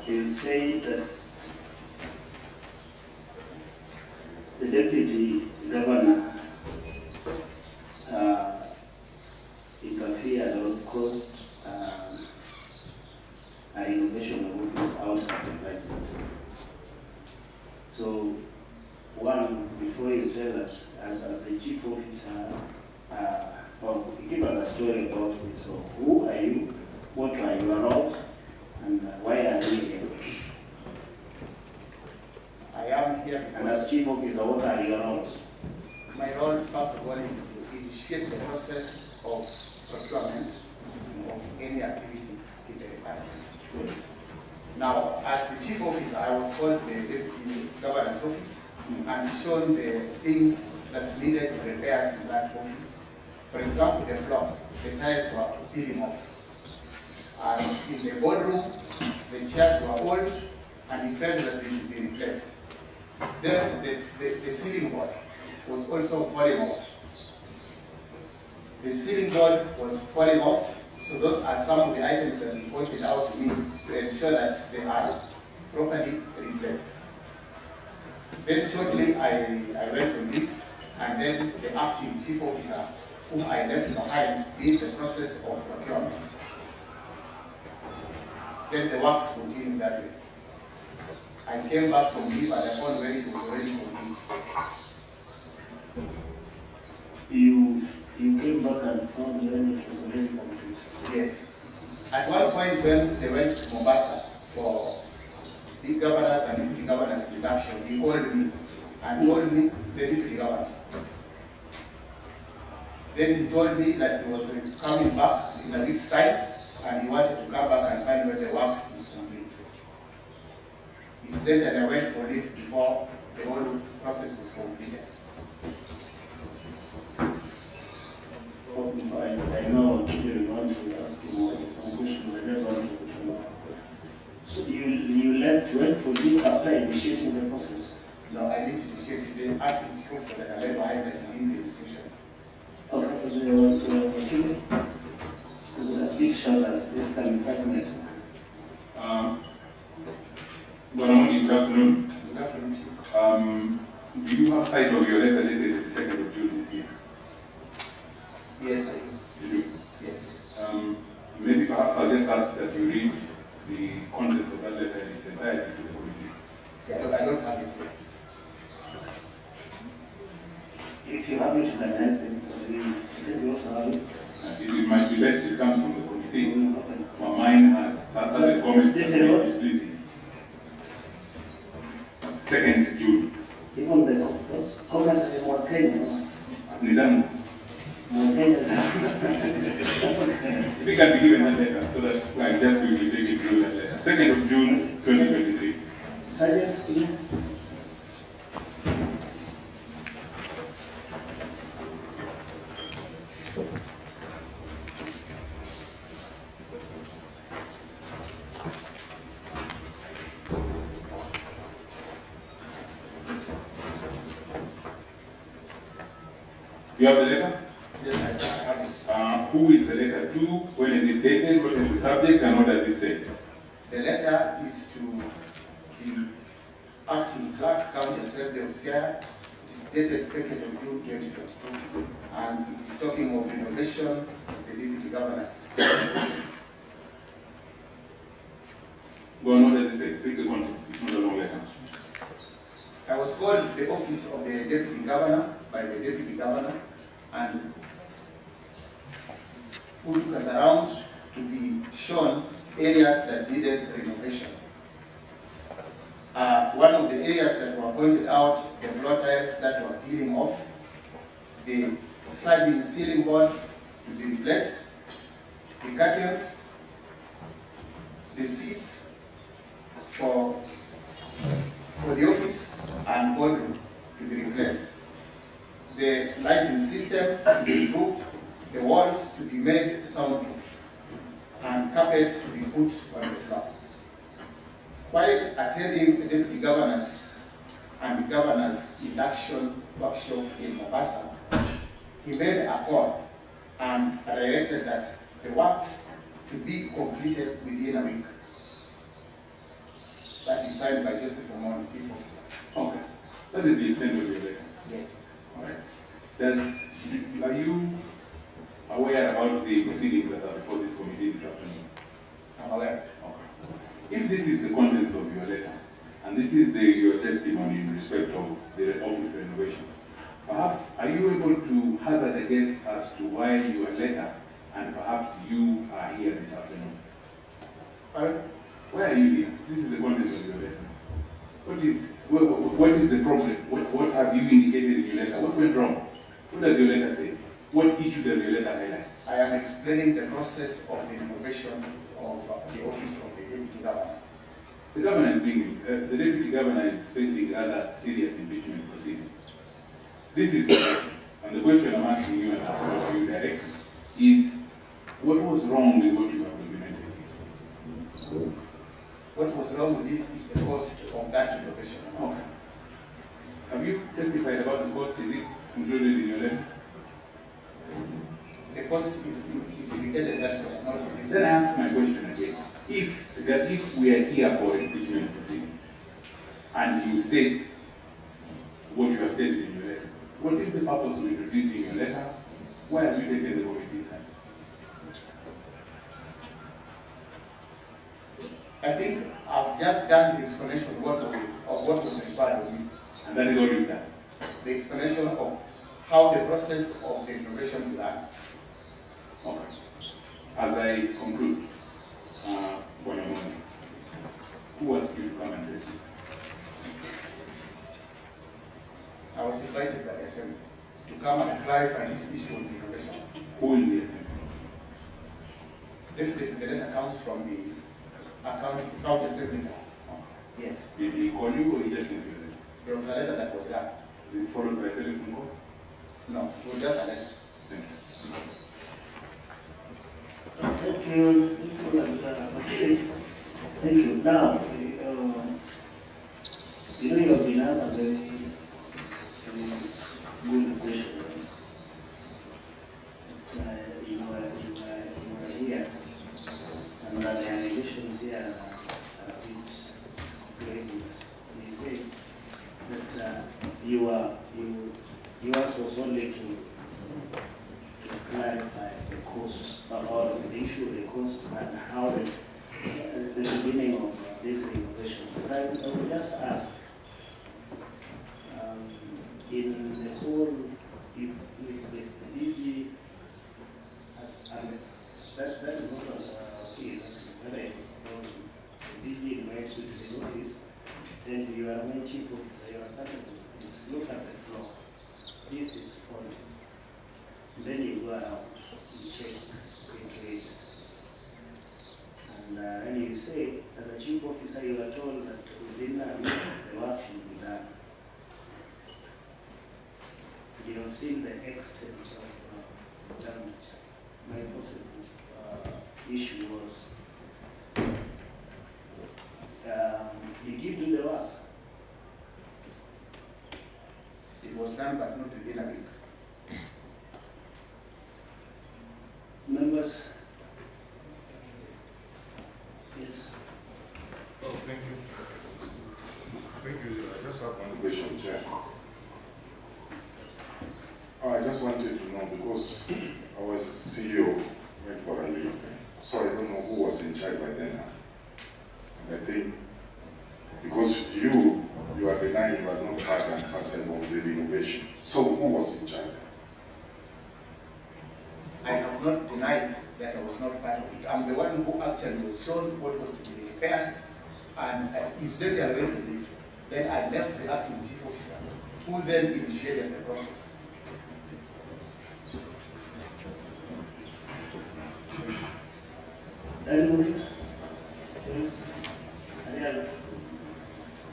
you say that the Deputy Governor interfered or caused a renovation of office outside the budget. So, one, before you tell us, as the Chief Officer, or give us a story about it. So, who are you? What are you about? And why are you here? I am here And as because Chief Officer, what are you about? my role, first of all, is to initiate the process of procurement of any activity in the department. Now, as the Chief Officer, I was called to the Deputy Governor's office and shown the things that needed repairs in that office. For example, the floor, the tiles were peeling off. And in the boardroom, the chairs were old and he felt that they should be replaced. Then the ceiling board was also falling off. The ceiling board was falling off, so those are some of the items that he pointed out to me to ensure that they are properly replaced. Then shortly I went on leave, and then the acting Chief Officer, whom I left behind, did the process of procurement. let the works continue that way. I came back from leave and I found when it was already complete. You came back and found when it was already complete? Yes. At one point when they went to Mombasa for the governors and deputy governors induction, he called me and told me, the deputy governor. Then he told me that he was coming back in a week's time and he wanted to come back and find where the works is complete. He said that I went for leave before the whole process was completed. I know you want to ask you some questions. I just want to know. So you went for leave after initiating the process? No, I didn't initiate it. The act is proof that I left behind that he did the decision. Okay, so that big shot at this time, 5 minutes. Good afternoon. Good afternoon to you. Do you have sight of your letter dated the 2nd of June this year? Yes, I do. You do? Yes. Maybe perhaps I'll just ask that you read the contents of that letter in its entirety to the committee. Yeah, I don't have it here. If you have it, then we also have it. It might be best to come from the committee. Mine has such a comment displeasing. 2nd June. Even the comment is more Kenya. Nizam. If we can be given that letter so that I just will be taking through that letter. 2nd of June, 2023. Sergeant, please. You have the letter? Yes, I have it. Who is the letter to? When is it dated? What is the subject? And what does it say? The letter is to the acting clerk, county assembly of Sierra. It is dated 2nd of June 2022, and it is talking of renovation of the deputy governor's office. Go on, what does it say? Take the context. It's not a long letter. I was called to the office of the deputy governor by the deputy governor and who took us around to be shown areas that needed renovation. One of the areas that were pointed out, the floor tiles that were peeling off, the sagging ceiling board to be replaced, the curtains, the seats for the office and boardroom to be replaced. The lighting system to be improved, the walls to be made soundproof, and carpets to be put on the floor. While attending the deputy governors and the governor's induction workshop in Mombasa, he made a call and directed that the works to be completed within a week. That is signed by Joseph Omoni, Chief Officer. Okay. That is the extent of your letter. Yes. All right. Are you aware about the proceedings that are before this committee this afternoon? I'm aware. Okay. If this is the contents of your letter, and this is your testimony in respect of the office renovation, perhaps are you able to hazard a guess as to why your letter and perhaps you are here this afternoon? Why are you here? This is the contents of your letter. What is the problem? What have you indicated in your letter? What went wrong? What does your letter say? What issue does your letter highlight? I am explaining the process of the renovation of the office of the deputy governor. The governor is being, the deputy governor is facing other serious impeachment proceedings. This is the question. And the question I'm asking you and asking you directly is, what was wrong with what you have documented? What was wrong with it is the cost of that renovation. Okay. Have you testified about the cost? Is it included in your letter? The cost is indicated elsewhere, not in this. Then I ask my question again. If we are here for impeachment proceedings, and you state what you have stated in your letter, what is the purpose of introducing your letter? Why have you taken the committee's time? I think I've just done the explanation of what was required of me. And that is all you've done? The explanation of how the process of the renovation began. Okay. As I conclude, who asked you to come and visit? I was invited by the Assembly to come and clarify this issue of renovation. Who in the Assembly? Definitely the letter comes from the account Assembly. Yes. Did he call you or he just sent you? There was a letter that was done. Did it followed by telephone call? No, it was just a letter. Thank you. Thank you. Thank you. Now, you have been asked a very good question. You were here, and the allegations here are a bit grave. You say that you asked us only to clarify the costs or the issue of the cost and how the beginning of this renovation. But I would just ask, in the whole, if the DG has, that is not what he is asking, whether it was the DG invites you to his office, and you are my chief officer, you are capable, look at the floor. This is falling. Then you go around and check into it. And then you say, as a chief officer, you are told that within a week the work should be done. You have seen the extent of damage. My possible issue was, did you do the work? It was done, but not within a week. Members? Yes. Oh, thank you. Thank you. I just have one question, Chair. I just wanted to know, because I was CEO, went for a leave, so I don't know who was in charge by then. And I think, because you are denying you are not part and parcel of the renovation. So who was in charge? I have not denied that I was not part of it. I'm the one who actually was shown what was to be repaired, and incidentally I went to leave. Then I left the acting chief officer, who then initiated the process.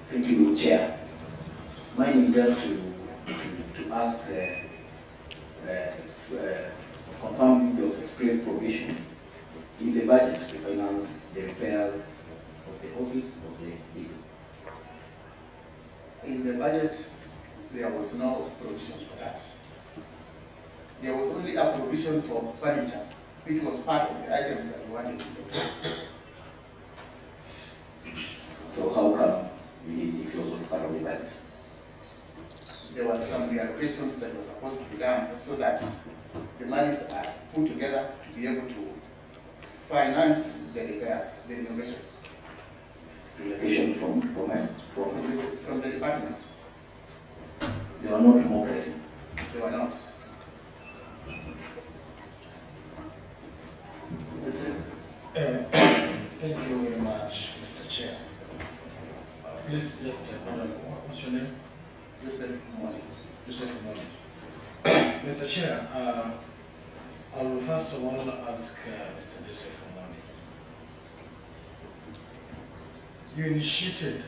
Thank you, Chair. Mine is just to ask, confirm the express provision in the budget to finance the repairs of the office of the legal. In the budget, there was no provision for that. There was only a provision for furniture, which was part of the items that we wanted in the office. So how come it wasn't part of the budget? There were some reallocations that were supposed to be done so that the monies are put together to be able to finance the repairs, the renovations. Relocation from the department. They were not more pressing. They were not. Thank you very much, Mr. Chair. Please just what's your name? Joseph Mwani. Joseph Mwani. Mr. Chair, I will first of all ask Mr. Joseph Mwani. You initiated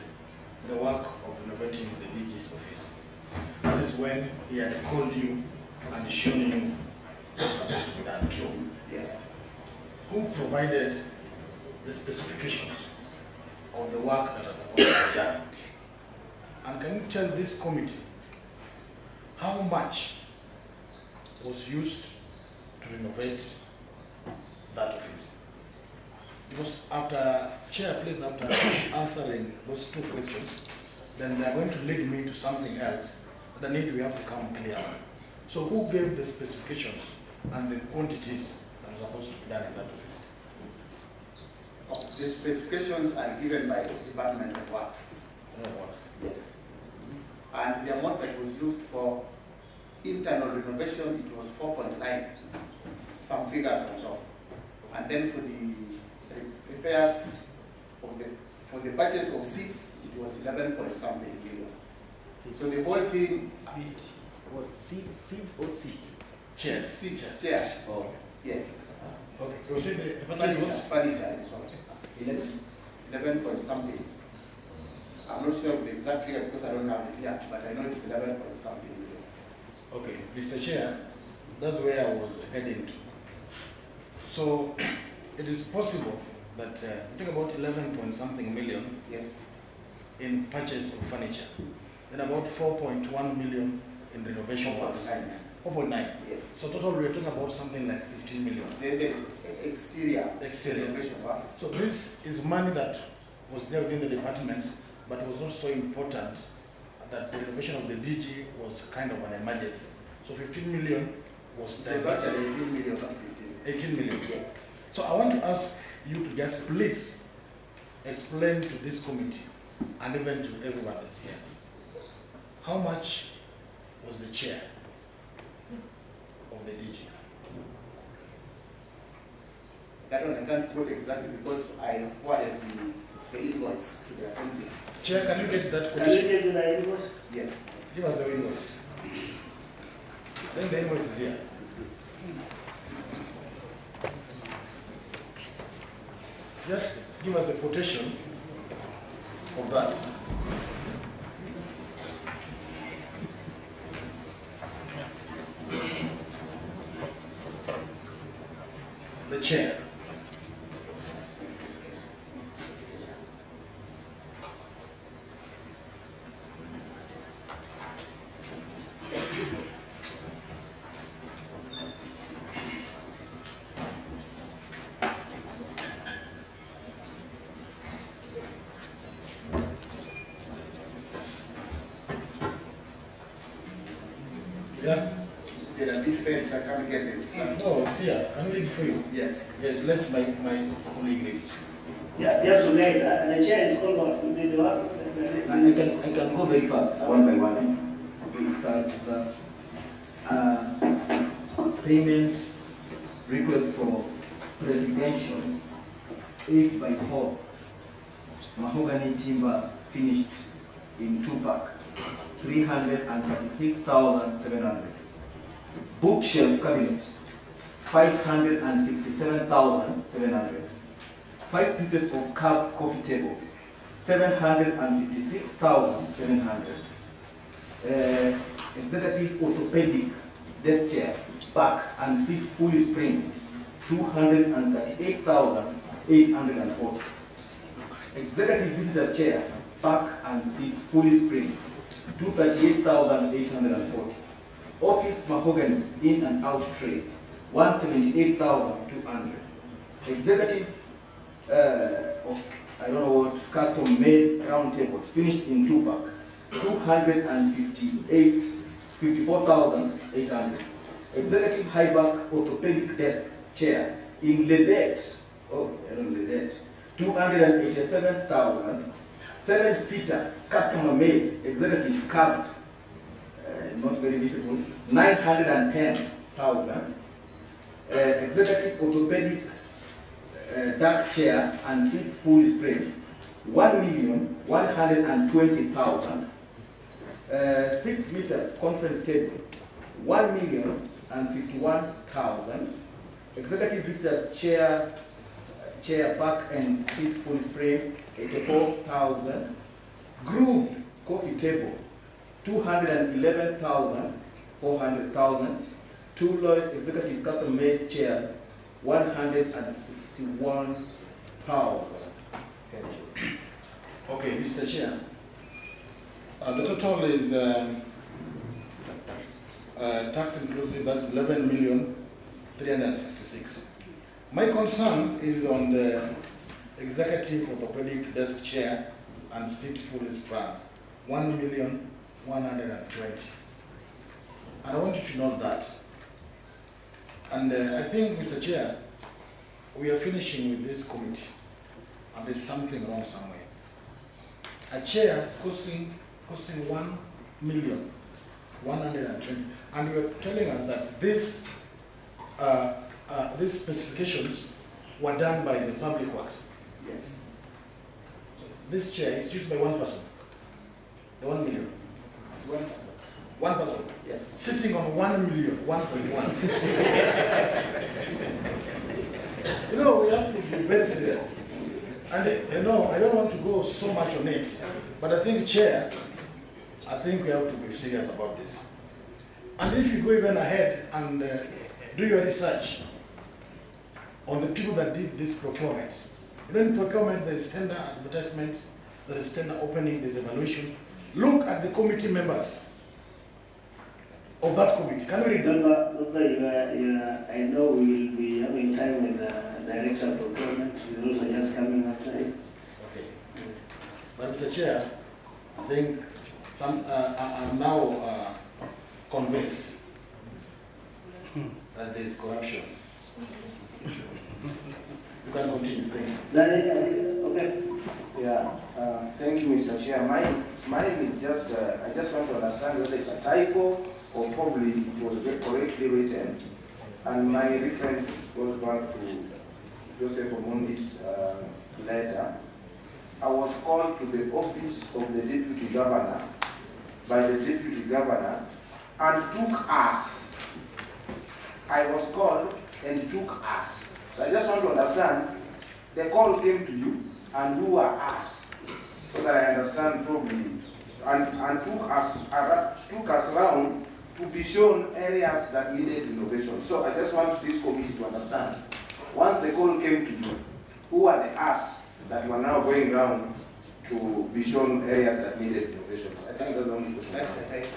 the work of renovating the DG's office. That is when he had called you and shown you what's supposed to be done too. Yes. Who provided the specifications of the work that is supposed to be done? And can you tell this committee how much was used to renovate that office? Because after, Chair, please, after answering those two questions, then they are going to lead me to something else that I need we have to come clear on. So who gave the specifications and the quantities that were supposed to be done in that office? The specifications are given by the Department of Works. Yes. And the amount that was used for internal renovation, it was 4.9, some figures on top. And then for the repairs, for the purchase of seats, it was 11 point something million. So the whole thing... What, seats or seats? Chairs. Seats, chairs. Oh. Yes. Okay, you see the furniture is what? 11 point something. I'm not sure of the exact figure because I don't have it here, but I know it's 11 point something million. Okay, Mr. Chair, that's where I was heading to. So it is possible that think about 11 point something million. Yes. In purchase of furniture, then about 4.1 million in renovation works. 4.9. Yes. So total we're talking about something like 15 million. Then there is exterior renovation works. So this is money that was there within the department, but it was also important that the renovation of the DG was kind of an emergency. So 15 million was There's actually 18 million, not 15. 18 million. Yes. So I want to ask you to just please explain to this committee and even to everyone that's here, how much was the chair of the DG? That one I can't quote exactly because I forwarded the invoice to the assembly. Chair, can you get that Can quotation? you get the invoice? Yes. Give us the invoice. Then the invoice is here. Just give us a quotation of that. The chair. Yeah. Did a bit fail, so I can't get it. No, it's here. I'm reading for you. Yes. Yes, let my colleague read. Yeah, just to make the chair is called what? I can go very fast, one by one. It's a payment request for presidential 8x4 mahogany timber finished in 2-pack, 336,700. Bookshelf cabinet, 567,700. 5 pieces of carved coffee table, 756,700. Executive orthopedic desk chair, back and seat fully spring, 238,840. Executive visitors chair, back and seat fully spring, 238,840. Office mahogany in and out tray, 178,200. Executive of, I don't know what, custom made round tables, finished in 2-pack, 54,800. Executive high back orthopedic desk chair in leaded, 287,000. 7-seater customer made executive carved, not very visible, 910,000. Executive orthopedic dark chair and seat full spray, 1,120,000. 6 meters conference table, 1,051,000. Executive visitors chair back and seat full spray, 84,000. Grooved coffee table, 211,400. 2 Lois executive custom made chairs, 161,000. Okay, Mr. Chair. The total is tax inclusive, that's 11,366,000. My concern is on the executive orthopedic desk chair and seat fully sprung, 1,120,000. And I want you to know that. And I think, Mr. Chair, we are finishing with this committee. and there's something wrong somewhere. A chair costing 1,120,000, and you're telling us that this these specifications were done by the Public Works. Yes. This chair is used by one person. The 1 million. It's one person. One person. Yes. Sitting on 1 million, 1.1. You know, we have to be very serious. And you know, I don't want to go so much on it, but I think, Chair, I think we have to be serious about this. And if you go even ahead and do your research on the people that did this procurement. You know, in procurement, there is tender advertisement, there is tender opening, there is evaluation. Look at the committee members of that committee. Can we read that? I know we will be having time with the Director of Procurement. He's also just coming after him. Okay. But Mr. Chair, I think I'm now convinced that there is corruption. You can continue. Thank you. Okay. Yeah. Thank you, Mr. Chair. Mine is just, I just want to understand whether it's a typo or probably it was correctly written. And my reference goes back to Joseph Omondi's letter. I was called to the office of the Deputy Governor by the Deputy Governor and took us. I was called and took us. So I just want to understand, the call came to you and who are us? So that I understand probably. And took us around to be shown areas that needed innovation. So I just want this committee to understand. Once the call came to you, who are the us that you are now going around to be shown areas that needed innovation? I think that's the only question. That's a typo.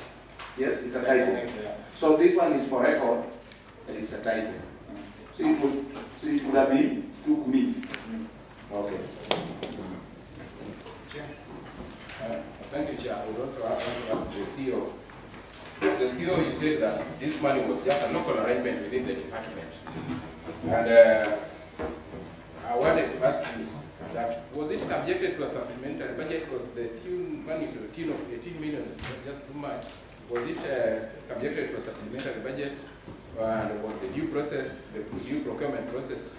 Yes, it's a typo. So this one is for record, and it's a typo. So it would have been took me. Okay. Thank you, Chair. I would also want to ask the CEO. The CEO, you said that this money was just a local arrangement within the department. And I wanted to ask you that, was it subjected to a supplementary budget? Because the money to the tune of 18 million is just too much. Was it subjected to a supplementary budget? And was the due procurement process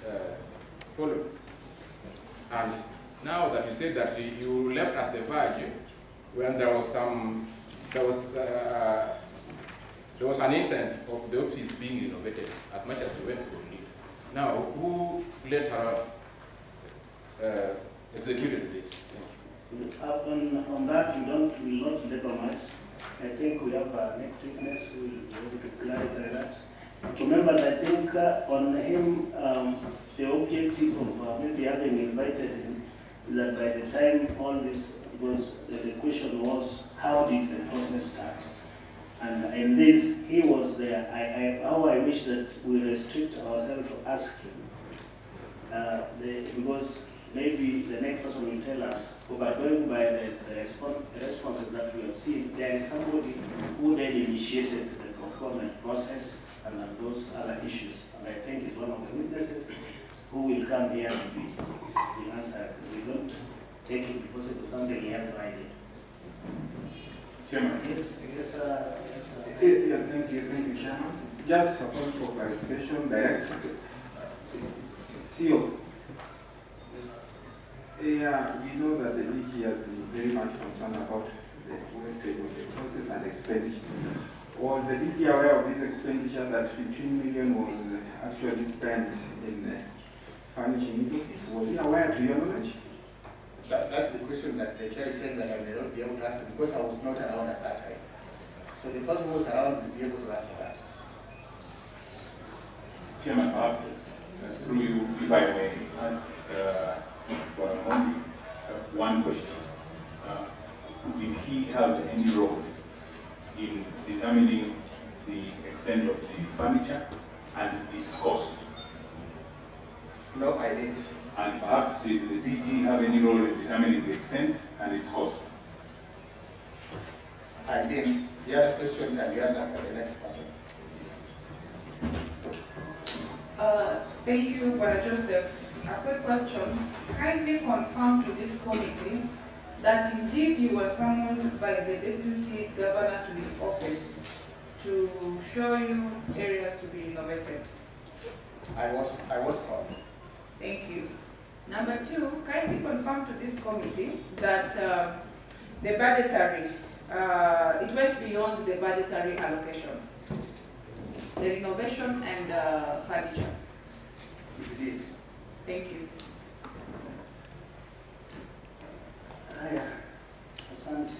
followed? And now that you said that you left at the verge when there was an intent of the office being innovated as much as you went for leave. Now, who later executed this? On that, we will not labor much. I think we have our next witness who will be able to clarify that. To members, I think on him, the objective of maybe having invited him is that by the time all this was, the question was, how did the process start? And in this, he was there. How I wish that we restrict ourselves to asking, because maybe the next person will tell us, but going by the responses that we have seen, there is somebody who then initiated the procurement process and those other issues. And I think it's one of the witnesses who will come here to be answered. We don't take it because it was something he has provided. Chairman. Yes. Yeah, thank you, Chairman. Just a point for clarification, Director. CEO. Yes. Yeah, we know that the DG has been very much concerned about the wastage of resources and expenditure. Was the DG aware of this expenditure that 15 million was actually spent in furnishing his office? Was he aware to your knowledge? That's the question that the chair is saying that I may not be able to answer because I was not around at that time. So the person who was around will be able to answer that. Chairman, perhaps through you, if I may ask one question. Did he have any role in determining the extent of the furniture and its cost? No, I didn't. And perhaps did the DG have any role in determining the extent and its cost? I didn't. The other question and the answer for the next person. Thank you, Brother Joseph. a quick question. Kindly confirm to this committee that indeed you were summoned by the Deputy Governor to his office to show you areas to be innovated. I was called. Thank you. Number two, kindly confirm to this committee that the budgetary, it went beyond the budgetary allocation, the renovation and furniture. It did. Thank you. Asante.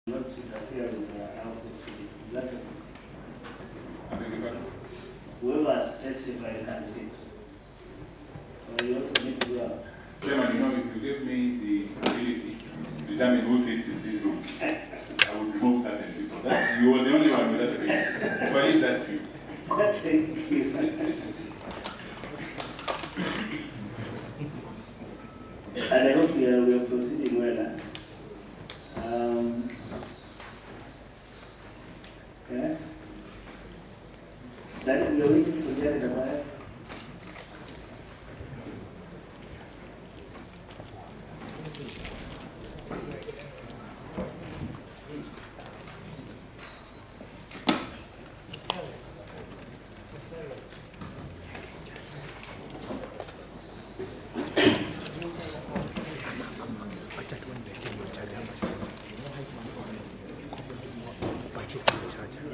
Not interfere with the outputs. Whoever has testified can sit. So you also need to go out. Chairman, you know, if you give me the ability to determine who sits in this room, I would remove certain people. That, you are the only one with that ability. So I leave that to you. And I hope we are proceeding well. Okay. Then we are waiting for Jared Abaya.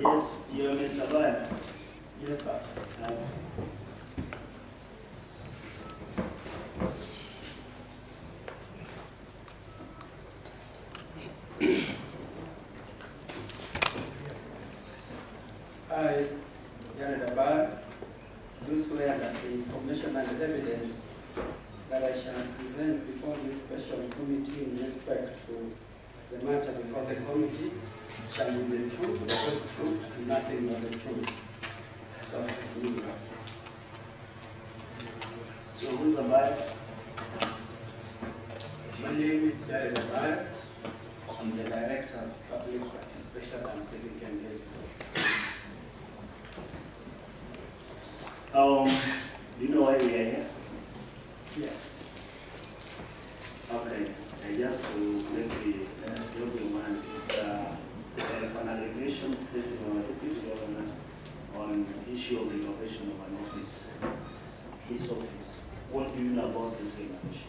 Yes, you are Mr. Abaya. Yes, sir. I, Jared Abaya, do swear that the information and evidence that I shall present before this special committee in respect to the matter before the committee shall be the truth, the whole truth, and nothing but the truth. So, who's Abaya? My name is Jared Abaya. I'm the Director of Public Participation and Civic Engagement. Do you know why we are here? Yes. Okay, just to make the joking one, there's an allegation facing our Deputy Governor on the issue of the innovation of an office, his office. What do you know about this innovation?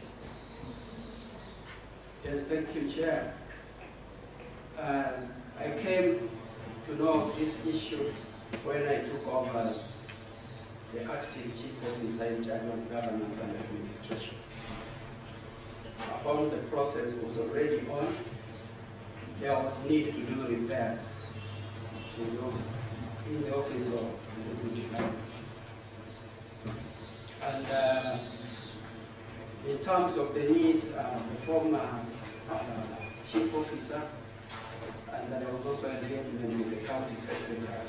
Yes, thank you, Chair. I came to know this issue when I took over as the acting chief officer in charge of governance and administration. I found the process was already on. There was need to do repairs in the office of the Deputy Governor. And in terms of the need, the former chief officer, and there was also engagement with the county secretary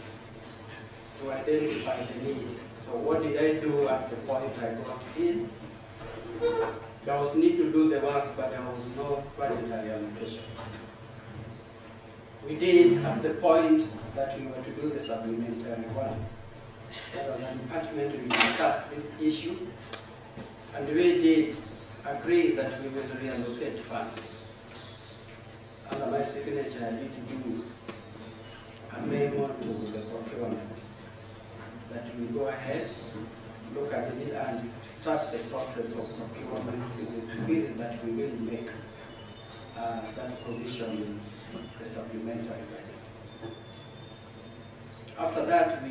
to identify the need. So what did I do at the point I got in? There was need to do the work, but there was no budgetary allocation. We did at the point that we were to do the supplementary one. There was an department, we discussed this issue, and we did agree that we will reallocate funds. Under my signature, I need to do a memo to the procurement that we go ahead, look at it, and start the process of procurement in the spirit that we will make that provision in the supplementary budget. After that,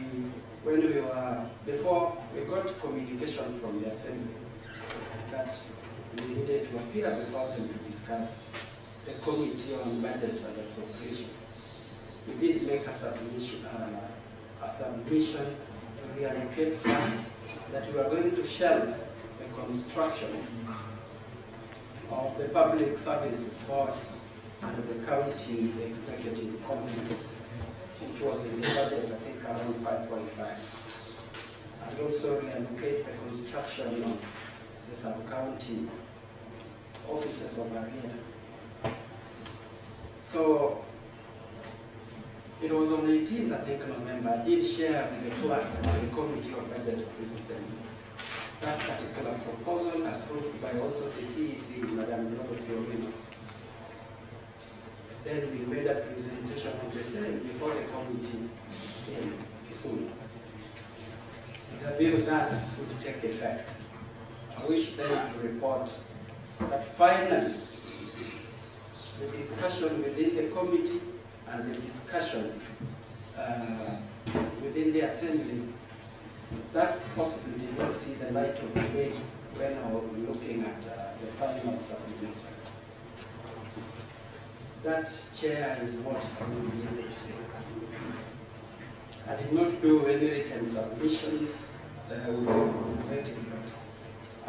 before we got communication from the Assembly that we needed to appear before them to discuss the Committee on Budget and Appropriation. We did make a submission to reallocate funds that we are going to shelve the construction of the Public Service Board and the County Executive Complex, which was in the budget, I think, around 5.5. And also reallocate the construction of the sub-county offices of Arena. So it was on 18th, I think, November, I did share with the clerk and the Committee of Budget of this Assembly that particular proposal approved by also the CEC, Madam Fiorino. Then we made a presentation of the same before the committee in Kisumu. With a view that would take effect. I wish then to report that finally the discussion within the committee and the discussion within the assembly, that possibly did not see the light of the day when I was looking at the final supplement. That chair is what I will be able to say. I did not do any written submissions that I would be incorporating, but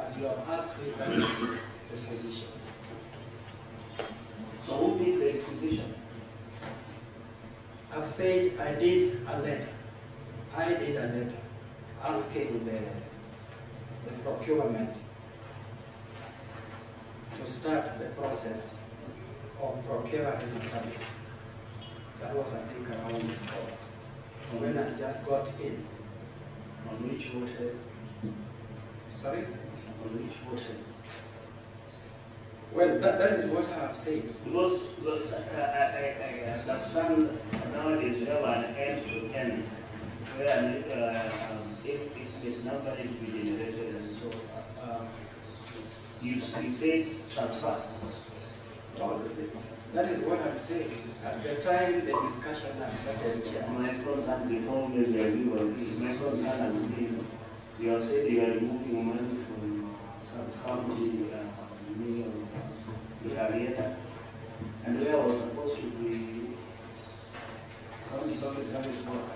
as you have asked me, that is the position. So who did the requisition? I've said I did a letter. I did a letter asking the procurement to start the process of procuring a service. That was, I think, around before. When I just got in. On which voter? Sorry? On which voter? Well, that is what I have said. Because I understand nowadays we have an end-to-end, where if this number is to be generated, and so you say transfer. Oh, that is what I'm saying. At the time the discussion had started, My concern before maybe my concern has been, you have said you are removing money from some county areas, and where was supposed to be county public service boards.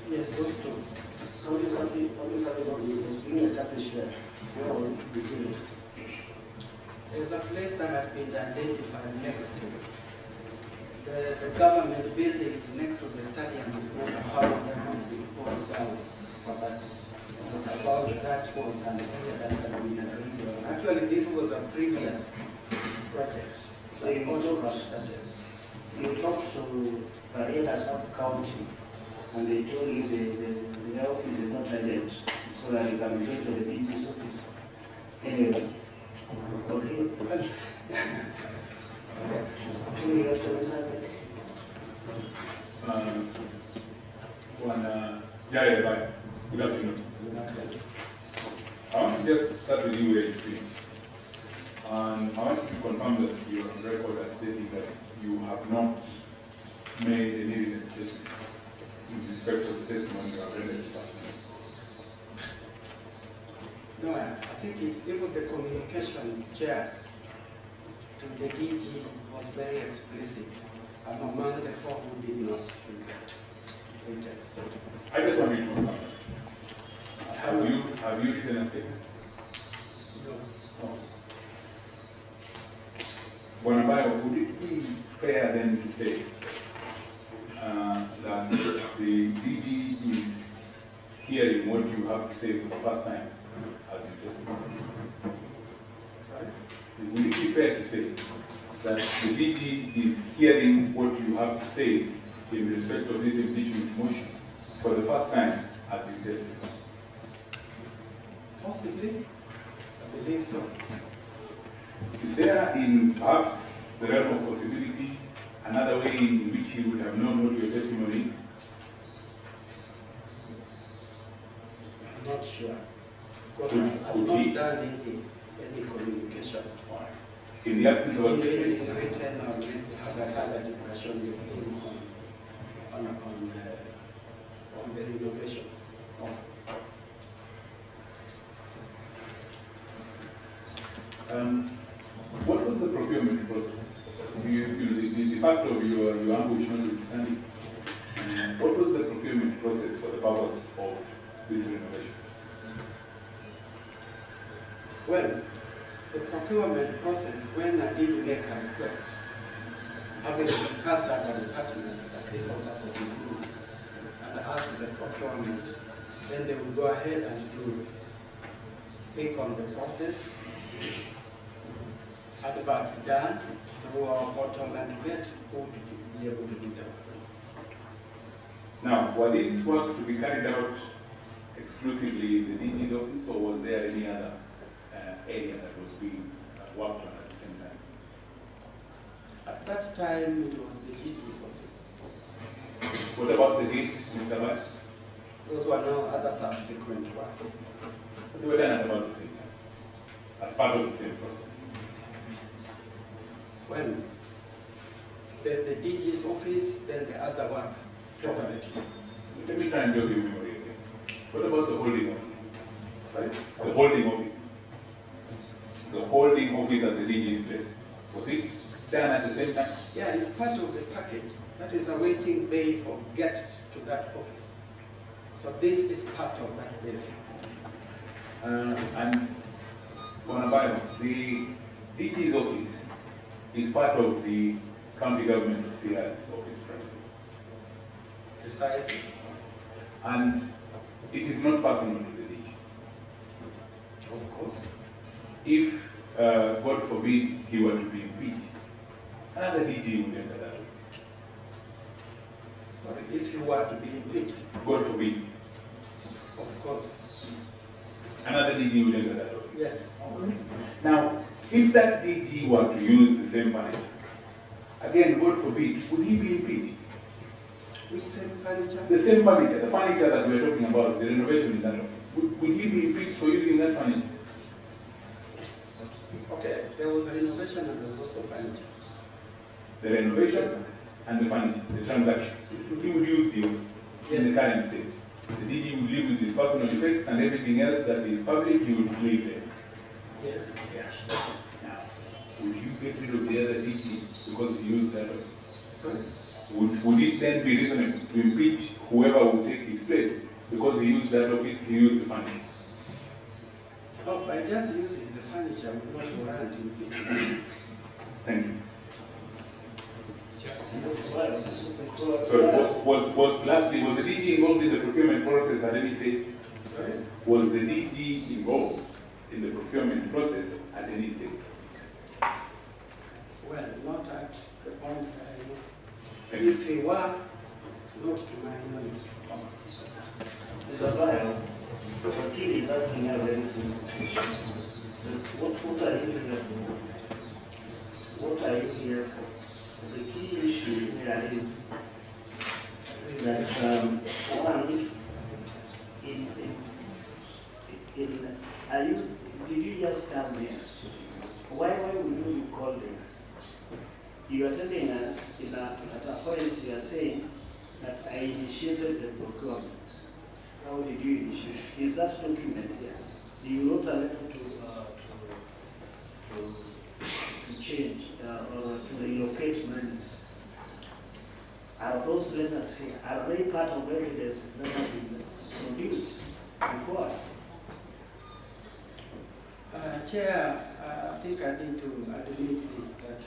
Yes, those two. County service board was being established there. Where was it to be built? There's a place that had been identified next to it. The government buildings next to the stadium, some of them would be pulled down for that. About that was an area that had been agreed on. Actually, this was a previous project. So you talked to Marietta sub-county, and they told you the office is not legend, so that you can go to the DG's office. Anyway. Okay. Good afternoon. I want to just start with you where you finish. And I want to confirm that you are on record as stating that you have not made any written statement in respect of the testimony you have rendered this afternoon. No, I think it's even the communication chair to the DG was very explicit. I'm among the four who did not present written statements. I just want you to confirm. Have you written a statement? No. Bonabayo, would it be fair then to say that the DG is hearing what you have to say for the first time as you testify? Sorry? Would it be fair to say that the DG is hearing what you have to say in respect of this impeachment motion for the first time as you testify? Possibly. I believe so. Is there, in perhaps the realm of possibility, another way in which you would have known what your testimony? I'm not sure. Because I've not done any communication. In the absence of in written or maybe had a discussion with him on the renovations. What was the procurement process? The fact of your ambush notwithstanding, what was the procurement process for the purpose of this renovation? Well, the procurement process, when I did make a request, having discussed as a department that this was a possibility, and asked the procurement, then they will go ahead and do take on the process, adverts done through our portal and get who to be able to do the work. Now, were these works to be carried out exclusively in the DG's office, or was there any other area that was being worked on at the same time? At that time, it was the DG's office. What about the deed, Mr. White? Those were no other subsequent works. They were done at about the same time, as part of the same process. Well, there's the DG's office, then the other works separately. Let me try and jog your memory again. What about the holding office? Sorry? The holding office. The holding office at the DG's place. Was it done at the same time? Yeah, it's part of the package. That is a waiting bay for guests to that office. So this is part of that building. And Bonabayo, the DG's office is part of the county government of Sierra's office premises. Precisely. And it is not personal to the DG. Of course. If, God forbid, he were to be impeached, another DG would enter that office. Sorry, if you were to be impeached. God forbid. Of course. Another DG would enter that office. Yes. Now, if that DG were to use the same furniture, again, God forbid, would he be impeached? Which same furniture? The same furniture, the furniture that we're talking about, the renovation in that office. Would he be impeached for using that furniture? Okay, there was a renovation and there was also furniture. The renovation and the furniture, the transaction. He would use the in the current state. The DG would live with his personal effects and everything else that is public, he would leave there. Yes. Now, would you get rid of the other DG because he used that office? Sorry? Would it then be reasonable to impeach whoever would take his place because he used that office, he used the furniture? No, by just using the furniture would not warrant impeachment. Thank you. So, lastly, was the DG involved in the procurement process at any stage? Sorry? Was the DG involved in the procurement process at any stage? Well, not at the point I know. If he were, not to my knowledge. Mr. Bayo, the kid is asking a very simple question. What are you here for? What are you here for? The key issue here is that one, did you just come here? Why would you be called here? You are telling us at a point you are saying that I initiated the procurement. How did you initiate? Is that document here? Do you wrote a letter to change or to relocate monies? Are those letters here? Are they part of evidence that have been produced before us? Chair, I think I need to admit this, that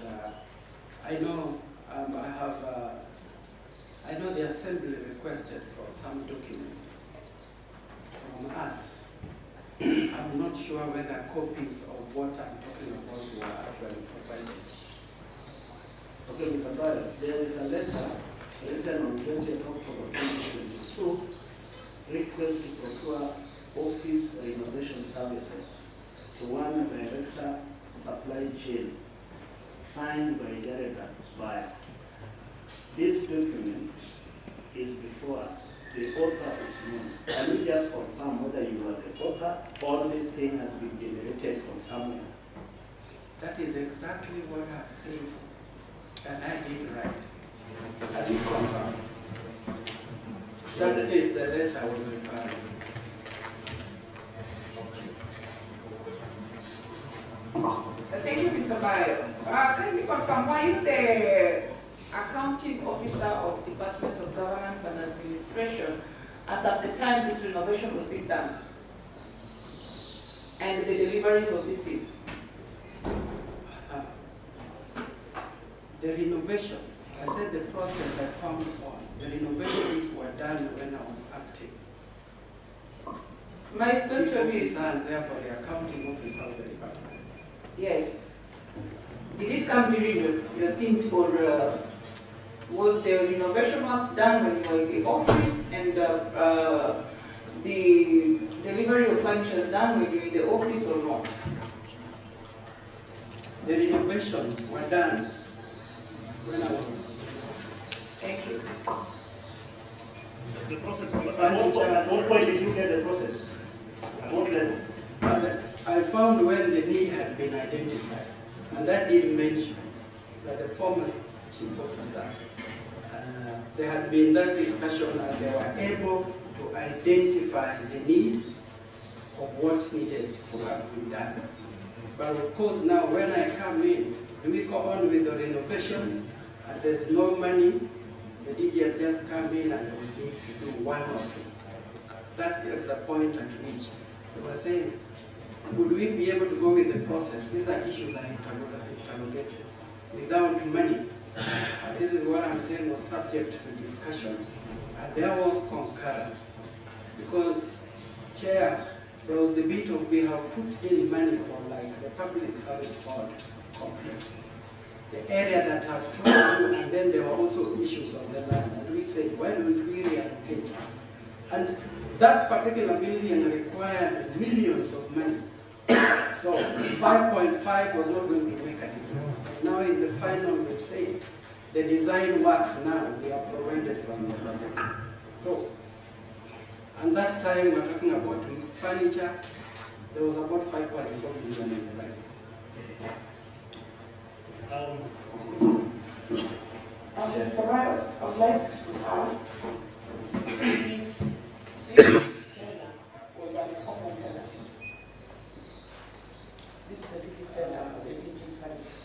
I know I know the Assembly requested for some documents from us. I'm not sure whether copies of what I'm talking about were actually provided. Okay, Mr. Bayo, there is a letter written on 20th October 2022, request to procure office renovation services to one director, supply chain, signed by Jared Bayo. This document is before us. The author is known. Can you just confirm whether you are the author or this thing has been generated from somewhere? That is exactly what I've said that I did write. I did confirm. That is the letter I was referring to. Thank you, Mr. Bayo. Can you confirm why the accounting officer of Department of Governance and Administration, as at the time this renovation was being done, and the delivery for these seats? The renovations, I said the process I found on, the renovations were done when I was acting. My Chief question is, officer and therefore the accounting officer of the department. yes, did it come during your stint, or was the renovation work done when you were in the office, and the delivery of furniture done when you were in the office or not? The renovations were done when I was in the office. Thank you. The process, at what point did you get the process? At what level? I found when the need had been identified, and I did mention that the former chief officer, there had been that discussion and they were able to identify the need of what needed to have been done. But of course now when I come in, do we go on with the renovations and there's no money, the DG had just come in and there was need to do one or two. That is the point at which they were saying, would we be able to go with the process? These are issues I interrogated. Without money, and this is what I'm saying was subject to discussion, and there was concurrence. Because, Chair, there was the bit of we have put in money for like the public service board complex, the area that I've told you, and then there were also issues on the land, and we said, why don't we reallocate? And that particular building required millions of money. So 5.5 was not going to make a difference. Now in the final, we've said the design works now, they are provided from the budget. So, and that time we're talking about furniture, there was about 5.4 million in the budget. Mr. Mayor, I would like to ask this specific tender for the DG's furniture.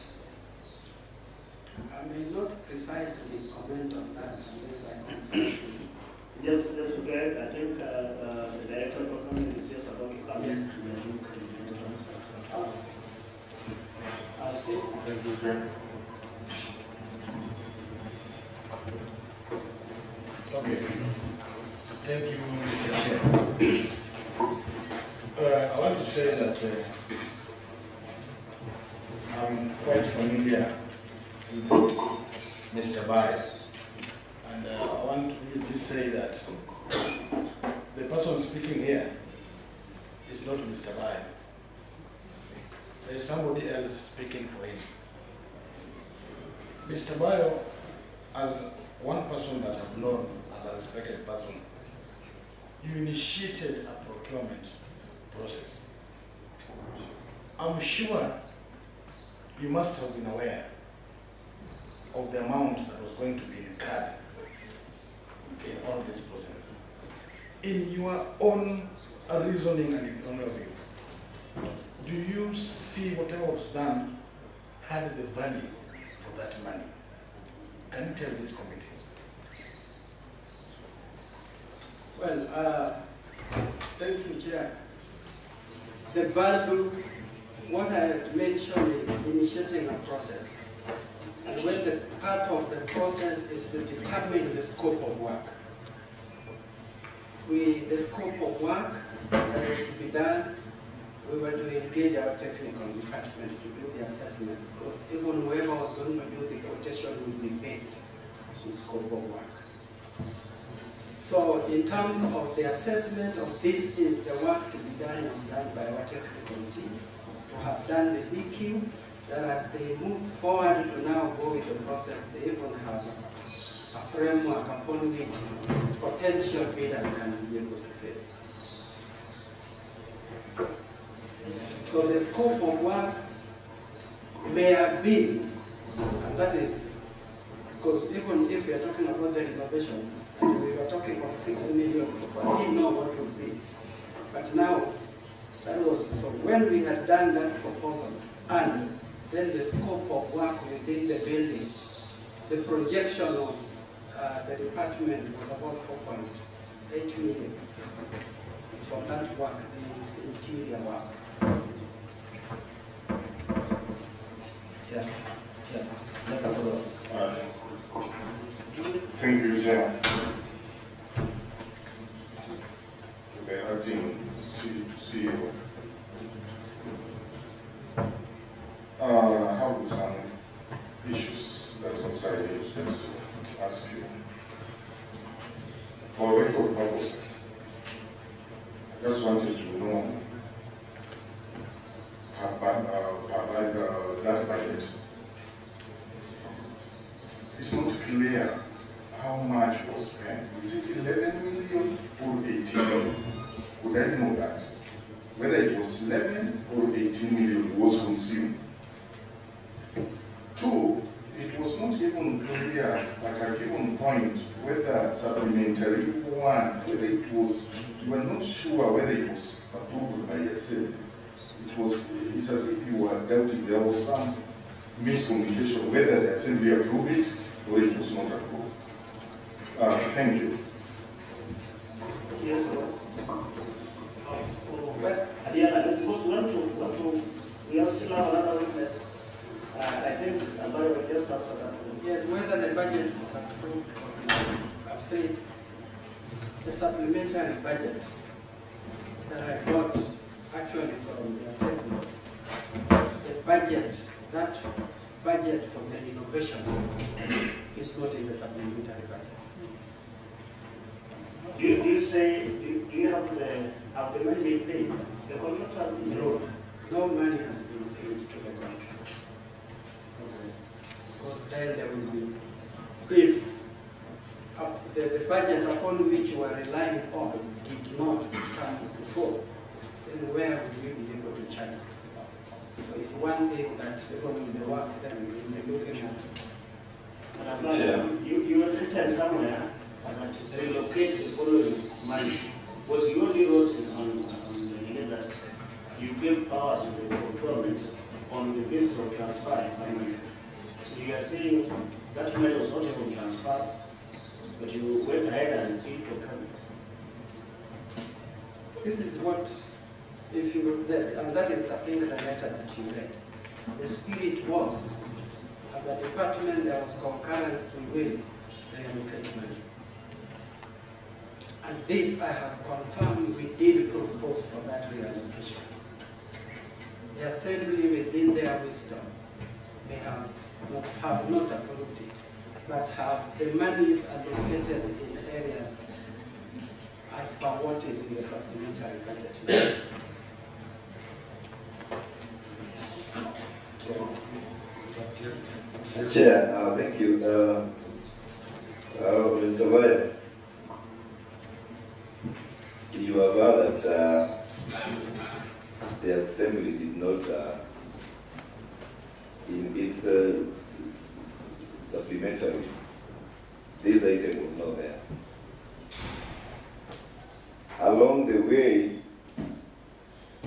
I may not precisely comment on that unless I consult you. Just okay, I think the director of procurement is just about to come in. Yes. I'll see. Okay. Thank you, Mr. Chair. I want to say that I'm quite familiar with Mr. Bayo. And I want to really say that the person speaking here is not Mr. Bayo. There is somebody else speaking for him. Mr. Bayo, as one person that I've known as a respected person, you initiated a procurement process. I'm sure you must have been aware of the amount that was going to be incurred in all this process. In your own reasoning and in own view, do you see whatever was done had the value for that money? Can you tell this committee? Well, thank you, Chair. The value, what I mentioned is initiating a process. And when the part of the process is to determine the scope of work. The scope of work that was to be done, we were to engage our technical department to do the assessment, because even whoever was going to do the quotation would be based on scope of work. So in terms of the assessment of this is the work to be done was done by our technical team to have done the BQ, that as they move forward to now go with the process, they even have a framework upon which potential bidders can be able to bid. So the scope of work may have been, and that is, because even if we are talking about the renovations, and we were talking of 6 million people, I didn't know what would be. But now, that was, so when we had done that proposal, and then the scope of work within the building, the projection of the department was about 4.8 million for that work, the interior work. for record purposes, I just wanted to know about that budget. It's not clear how much was spent. Is it 11 million or 18 million? Could I know that? Whether it was 11 or 18 million was consumed. Two, it was not even clear at a given point whether supplementary one, whether it was, you were not sure whether it was approved by yourself. It's as if you were doubting there was some miscommunication whether the assembly approved it or it was not approved. Thank you. Yes, sir. But Adiana, because we are still have another witness. I think Ambayo will just answer that. Yes, whether the budget was approved or not. I've said the supplementary budget that I got actually from the assembly, the budget, that budget for the renovation is not in the supplementary budget. Do you have the money been paid? The contract has been paid? No money has been paid to the contract. Because then there will be, if the budget upon which you are relying on did not come to full, then where would you be able to charge it? So it's one thing that even with the works that we've been looking at. You were written somewhere that relocate the following money. Was you only wrote on the that you give powers to the government on the basis of transferring some money. So you are saying that money was not even transferred, but you went ahead and paid for coming. This is what, if you look there, and that is the thing, the letter that you read. The spirit was, as a department, there was concurrence, we will reallocate money. And this I have confirmed we did propose for that reallocation. The assembly within their wisdom may have not approved it, but have the monies allocated in areas as per what is in the supplementary budget. Chair, thank you. Mr. Vaya, you are aware that the Assembly did not, in its supplementary, this item was not there. Along the way,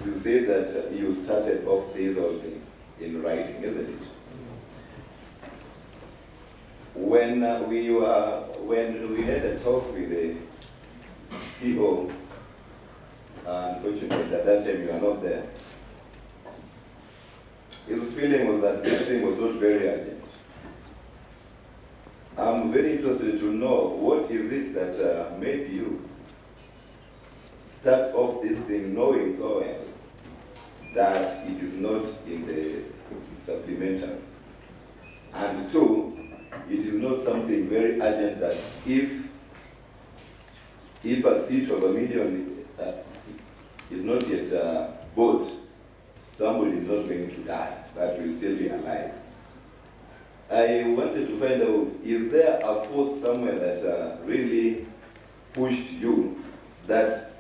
you said that you started off this whole thing in writing, isn't it? When we had a talk with the CEO, unfortunately at that time you are not there, his feeling was that this thing was not very urgent. I'm very interested to know what is this that made you start off this thing knowing so well that it is not in the supplementary. And two, it is not something very urgent that if a seat of $1 million is not yet bought, somebody is not going to die, but will still be alive. I wanted to find out, is there a force somewhere that really pushed you that,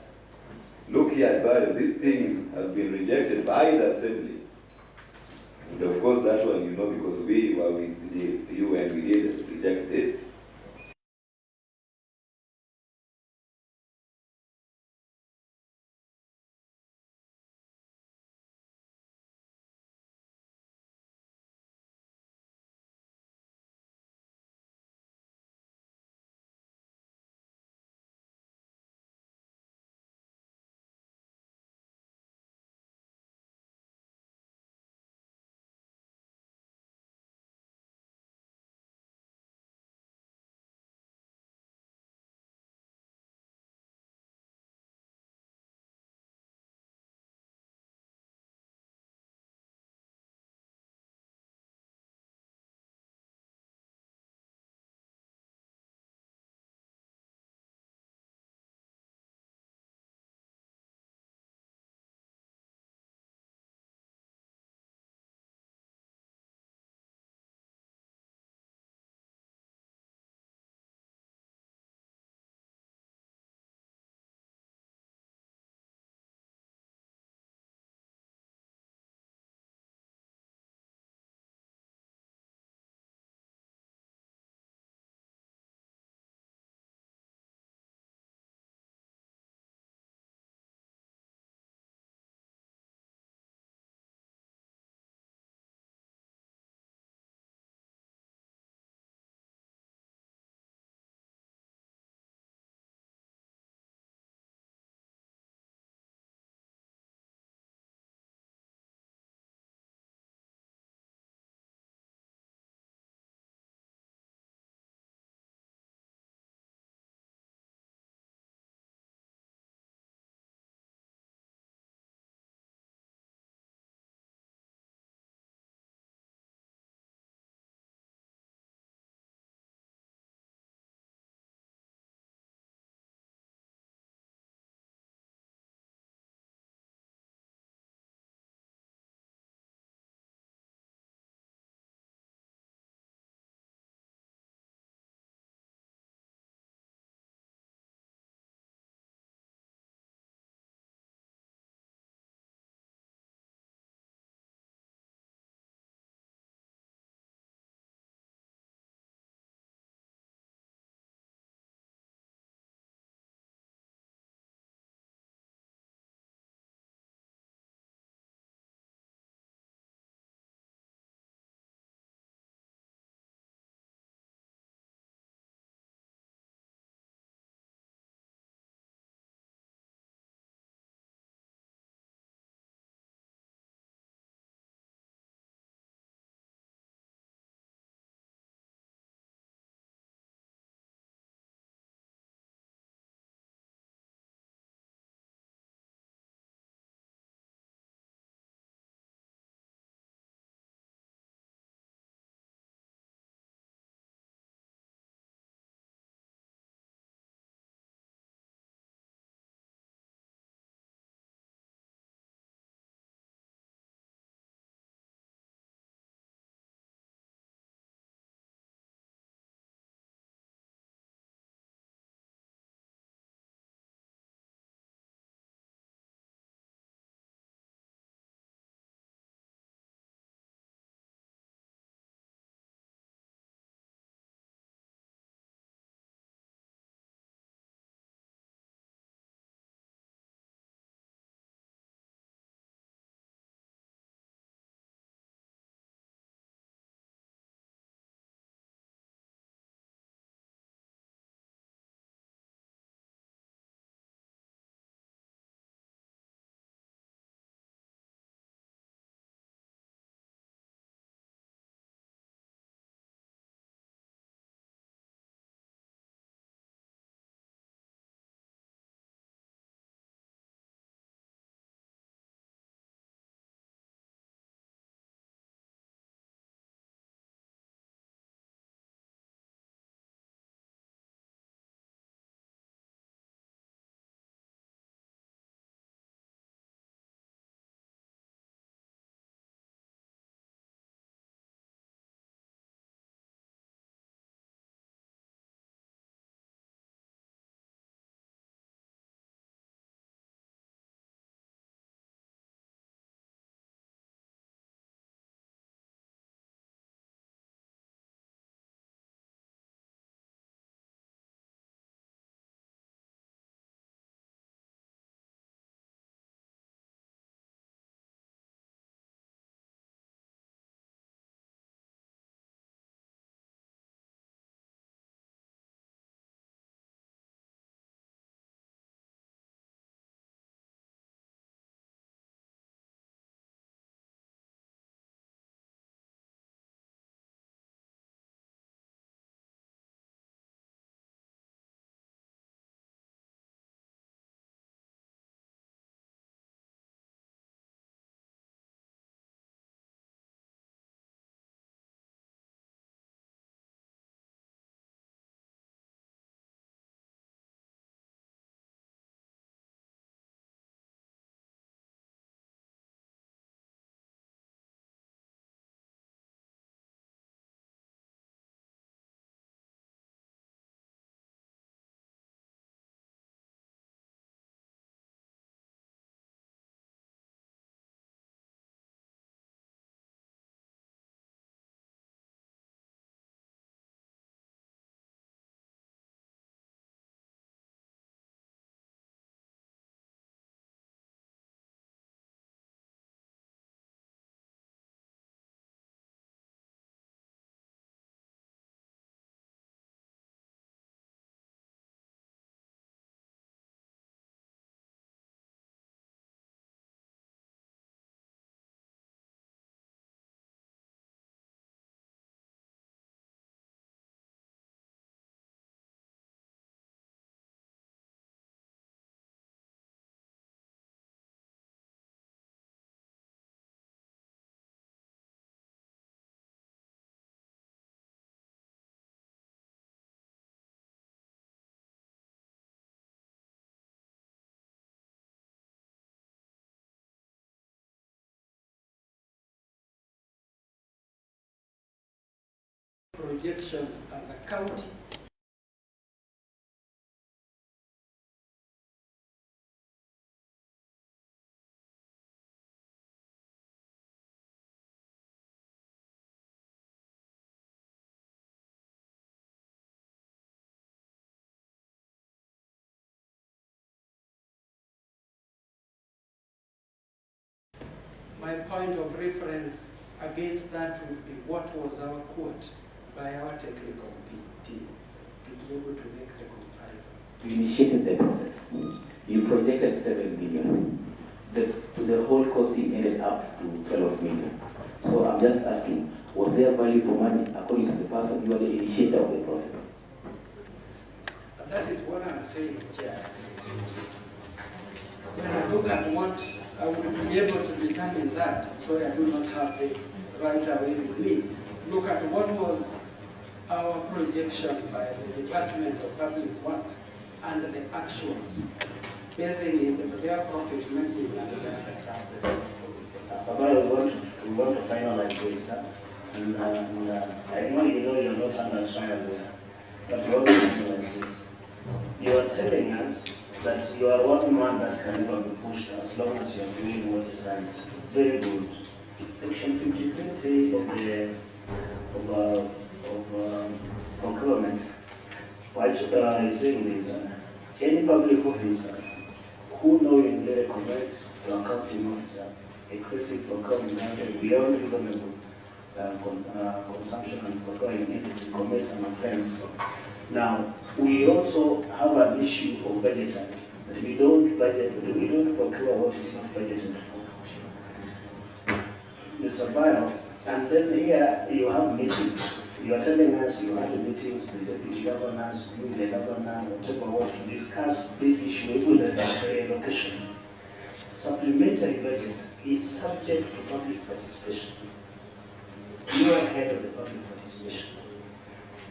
look here, Bayo, this thing has been rejected by the Assembly? And of course that one you know because we were with you and we did reject this. projections as a county. My point of reference against that would be what was our quote by our technical team to be able to make the comparison. You initiated the process. You projected 7 million. The whole costing ended up to 12 million. So I'm just asking, was there value for money according to the person you are the initiator of the process? And that is what I'm saying, Chair. When I look at what I would be able to determine that, sorry I do not have this right away with me, look at what was our projection by the Department of Public Works and the actuals, basing their profit making and their taxes. We want to finalize this, and I know you're not under trial there, but we want to finalize this. You are telling us that you are one man that can never be pushed as long as you are doing what is right. Very good. It's section 53 of procurement. Why I saying this? Any public officer who knowingly commits to accounting excessive procurement beyond reasonable consumption and procuring entity commits an offense. Now, we also have an issue of budgeting. That we don't procure what is not budgeted for. Mr. Bayo, and then here you have meetings. You are telling us you had meetings with the deputy governors, with the governor, whatever, what to discuss this issue with the allocation. Supplementary budget is subject to public participation. You are head of the public participation.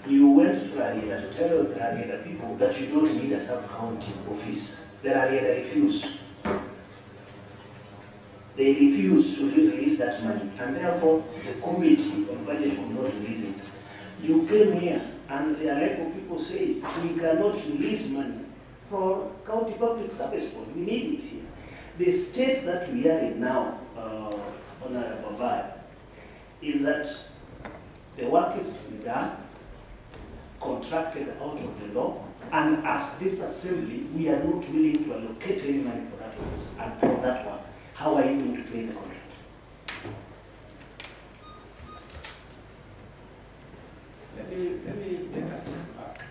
You went to Rarieda to tell the Rarieda people that you don't need a sub-county office. The Rarieda refused. They refused to release that money, and therefore the committee on budget could not release it. You came here, and the Areco people say we cannot release money for county public service board. We need it here. The state that we are in now, Honorable Bayo, is that the work is to be done, contracted out of the law, and as this assembly, we are not willing to allocate any money for that office and for that work. How are you going to pay the contract? Let me take a step back.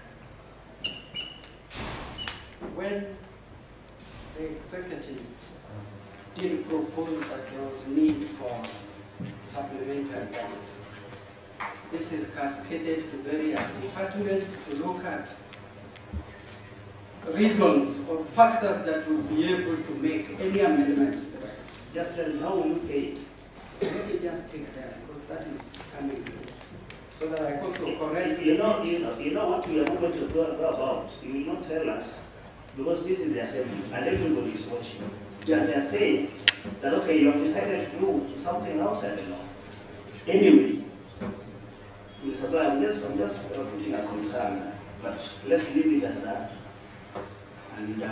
When the executive did propose that there was need for supplementary budget, this is cascaded to various departments to look at reasons or factors that would be able to make any amendments to the budget. Just tell me, how will you pay it? Let me just pick there, because that is coming to it. So that I also correct. You know what we are going to go about. You will not tell us, because this is the assembly and everybody is watching. Yes. And they are saying that okay, you have decided to do something outside the law. Anyway, Mr. Bayo, I'm just putting a concern, but let's leave it at that. And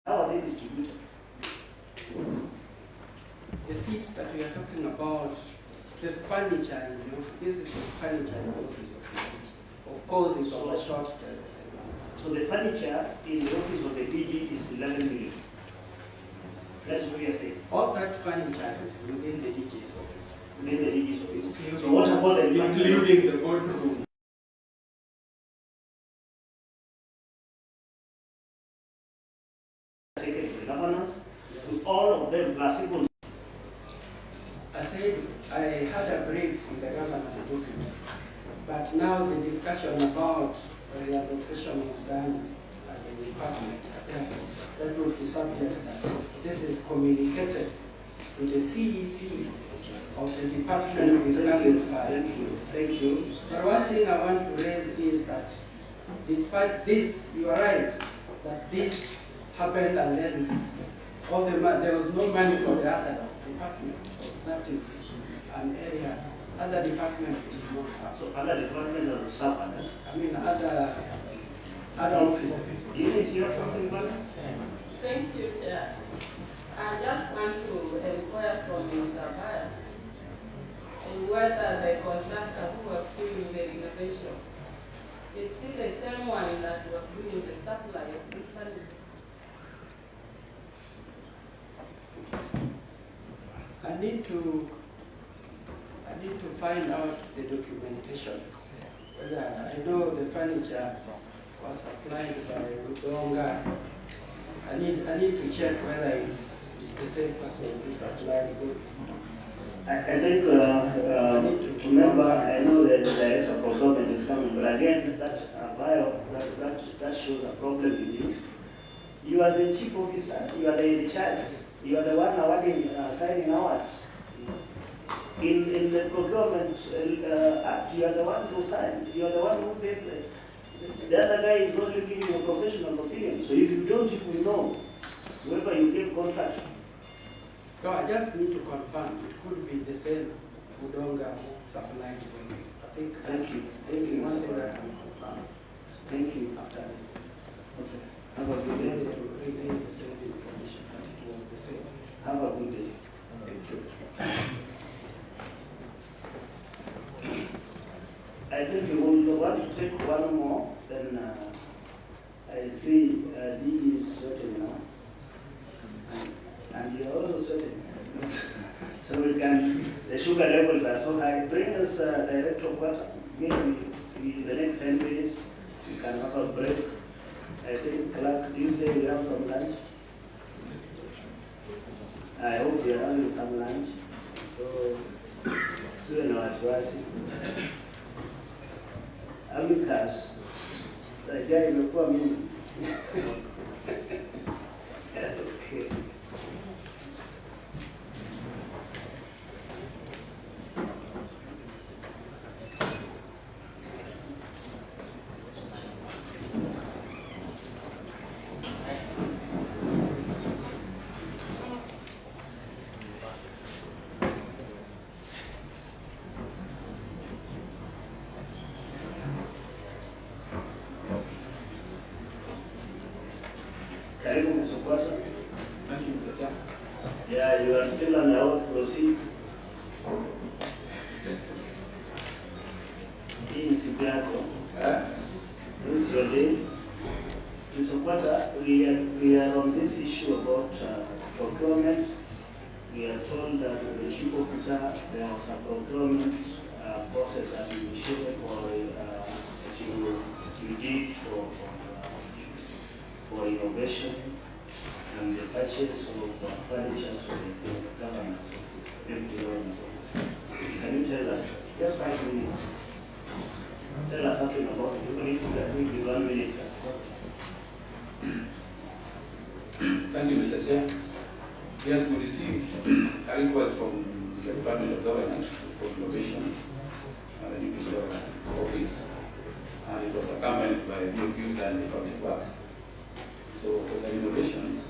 how are they distributed? The seats that we are talking about, the furniture in the office, this is the furniture in the office of the DG. Of course, it's overshot. So the furniture in the office of the DG is 11 million. That's what you are saying. All that furniture is within the DG's office. Within the DG's office. So what about the including the boardroom? Taken to the governors, with all of them plus even. I said I had a brief with the governor, but now the discussion about reallocation was done as a the department. That would be subject that this is communicated to the CEC of the department discussing file. Thank you. But one thing I want to raise is that despite this, you are right, that this happened and then all the there was no money for the other department. So that is an area other departments did not have. So other departments have suffered, eh? I mean other offices. Is you have something, Madam? Thank you, Chair. I just want to inquire from Mr. Bayer whether the contractor who was doing the renovation is still the same one that was doing the supply of this furniture. I need to find out the documentation. Whether I know the furniture was supplied by Udonga. I need to check whether it's the same person who supplied it. I think, remember, I know that the director of procurement is coming, but again, that bio, that shows a problem with you. You are the chief officer, you are the charge, you are the one awarding, signing awards. In the procurement act, you are the one who signed, you are the one who paid the other guy is only giving a professional opinion. So if you don't even know, whoever you give contract. No, I just need to confirm. It could be the same Udonga who supplied them. I think Thank you. It's one thing that I can confirm. Thank you. After this. Okay. Have a good day. To relay the same information, but it was the same. Have a good day. Thank you. I think we will want to take one more, then I see Dee is sweating now. And you're also sweating. So we can, the sugar levels are so high. Bring us director of water. Maybe in the next 10 minutes, we can have a break. I think, Clark, this day we have some lunch. I hope you're having some lunch. So, soon wasiwasi. Amikas, tajai imekuwa mingi. Okay. Karibu Msupata. Thank you, Mr. Chair. Yeah, you are still on our proceed. Hii ni siku yako. This is your day. Msupata, we are on this issue about procurement. We are told that the chief officer, there was a procurement process that we initiated for you did for innovation and the purchase of furniture for the governor's office, deputy governor's office. Can you tell us, just 5 minutes, tell us something about it? You can give 1 minute, sir. Thank you, Mr. Chair. Yes, we received a request from the Department of Governance for innovations and the Deputy Governor's office, and it was accompanied by BOQ and the Public Works. So for the innovations,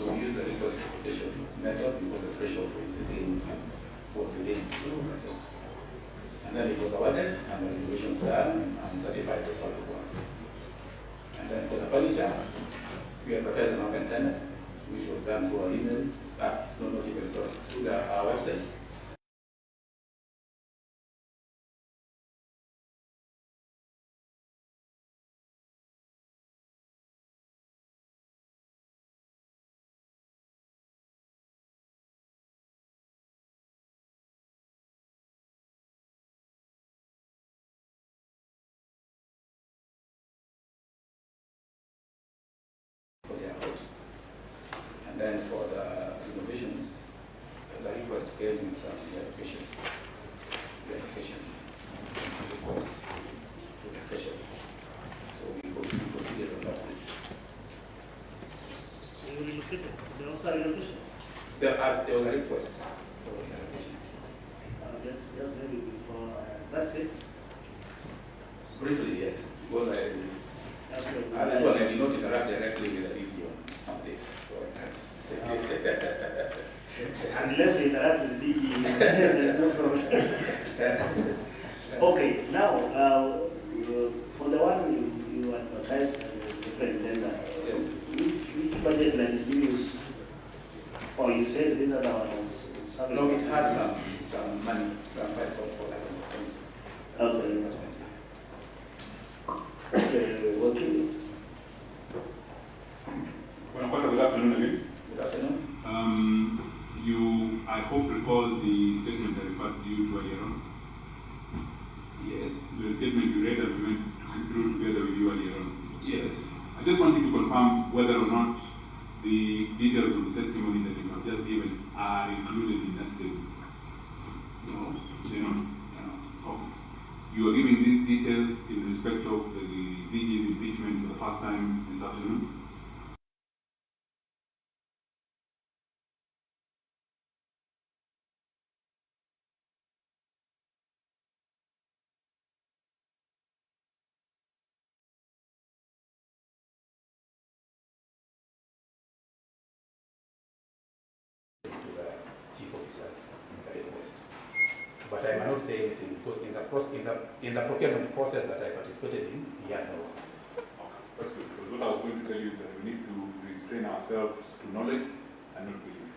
we used the request for quotation method because the threshold was within. And then it was awarded, and the innovations done and certified by Public Works. And then for the furniture, we advertised an open tender, which was done through our email, not email, sorry, through our website. For their out. And then for the innovations, the request came with some verification requests to the treasury. So we proceeded on that basis. seated. There was a relocation. There was a request for relocation. Just maybe before, that's it. Briefly, yes, because this one I did not interact directly with the DG on this, so I can't say. Unless you interact with the DG, there's no problem. Okay, now, for the one you advertised as the different tender, which budget line did you use? Or you said these are the ones? No, it had some money, some 5.4 Okay. Working. Good afternoon again. Good afternoon. You, I hope, recall the statement I referred to you to earlier on. Yes. The statement you read that we went through together with you earlier on. Yes. I just want you to confirm whether or not the details of the testimony that you have just given are included in that statement. No, they're not. Okay. You are giving these details in respect of the DG's impeachment for the first time this afternoon? But I might not say anything because in the procurement process that I participated in, he had no. That's good, because what I was going to tell you is that we need to restrain ourselves to knowledge and not belief.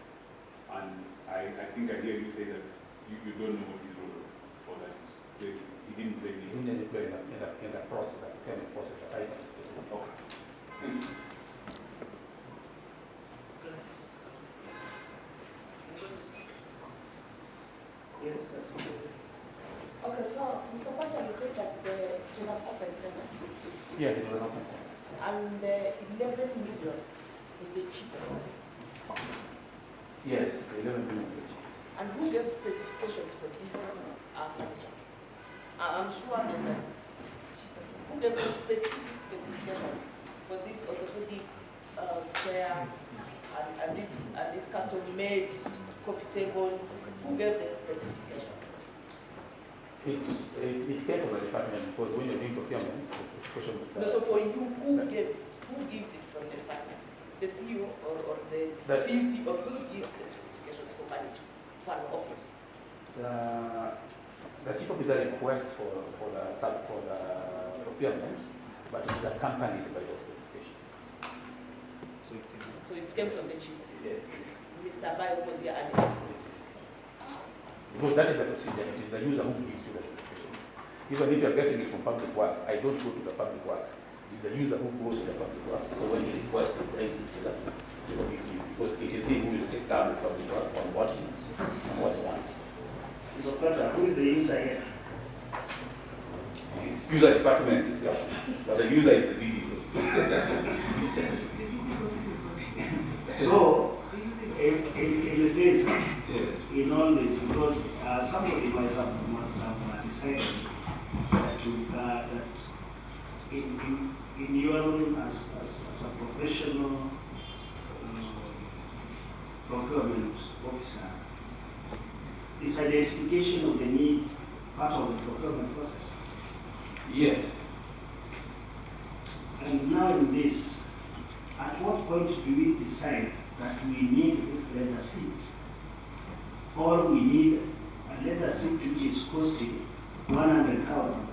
And I think I hear you say that you don't know what his role was, or that he didn't play the He didn't play in the process, the procurement process that I participated in. Okay. Yes, that's okay. Okay, so Mr. Pacha, you said that it was an open tender. Yes, it was an open tender. And the 11 million is the cheapest. Yes, the 11 million is the cheapest. And who gave specifications for this furniture? I'm sure there's a who gave the specific specification for this orthopedic chair and this custom-made coffee table? Who gave the specifications? It came from the department because when you're doing procurement, the specification. No, so for you, who gives it from the department? The CEO or the CC, or who gives the specifications for furniture for an office? The chief officer requests for the procurement, but it is accompanied by the specifications. So it came from the chief officer. Yes. Mr. Bayo was here earlier. Because that is the procedure, it is the user who gives you the specifications. Even if you are getting it from public works, I don't go to the public works. It is the user who goes to the public works. So when he requests, he brings it to the public, because it is he who will sit down with public works on what he wants. Mr. Carter, who is the user here? His user department is there, but the user is the DD. So, in this, in all this, because somebody must have decided that in your role as a professional procurement officer, is identification of the need part of the procurement process? Yes. And now in this, at what point do we decide that we need this leather seat? Or we need a leather seat which is costing 100,000?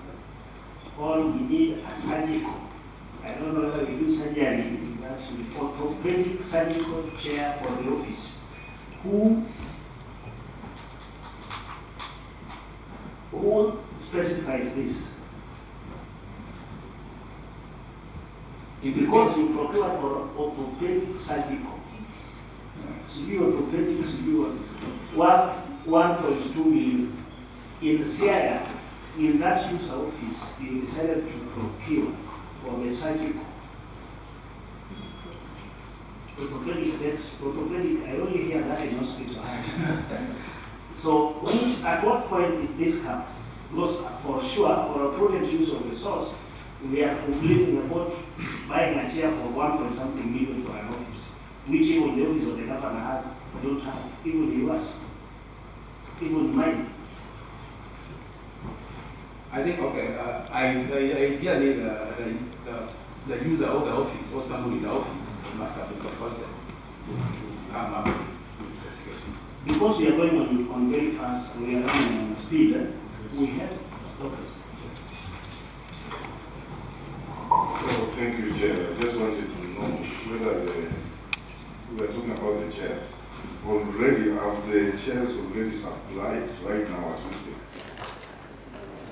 Or we need a surgical, I don't know whether we do surgery, but orthopedic surgical chair for the office. Who specifies this? Because you procure for orthopedic surgical. So you orthopedics, you 1.2 million. In Sierra, in that user office, you decided to procure for the surgical. Orthopedic, I only hear that in hospital. So at what point did this come? Because for sure, for a prudent use of resource, we are complaining about buying a chair for 1 point something million for an office. which even the office of the governor has, don't have, even yours, even mine. I think, okay, ideally the user of the office or someone in the office must have been consulted to come up with specifications. Because we are going on very fast, we are running on speed, we have doctors. Oh, thank you, Chair. I just wanted to know whether we are talking about the chairs. Already, have the chairs already supplied right now as we speak?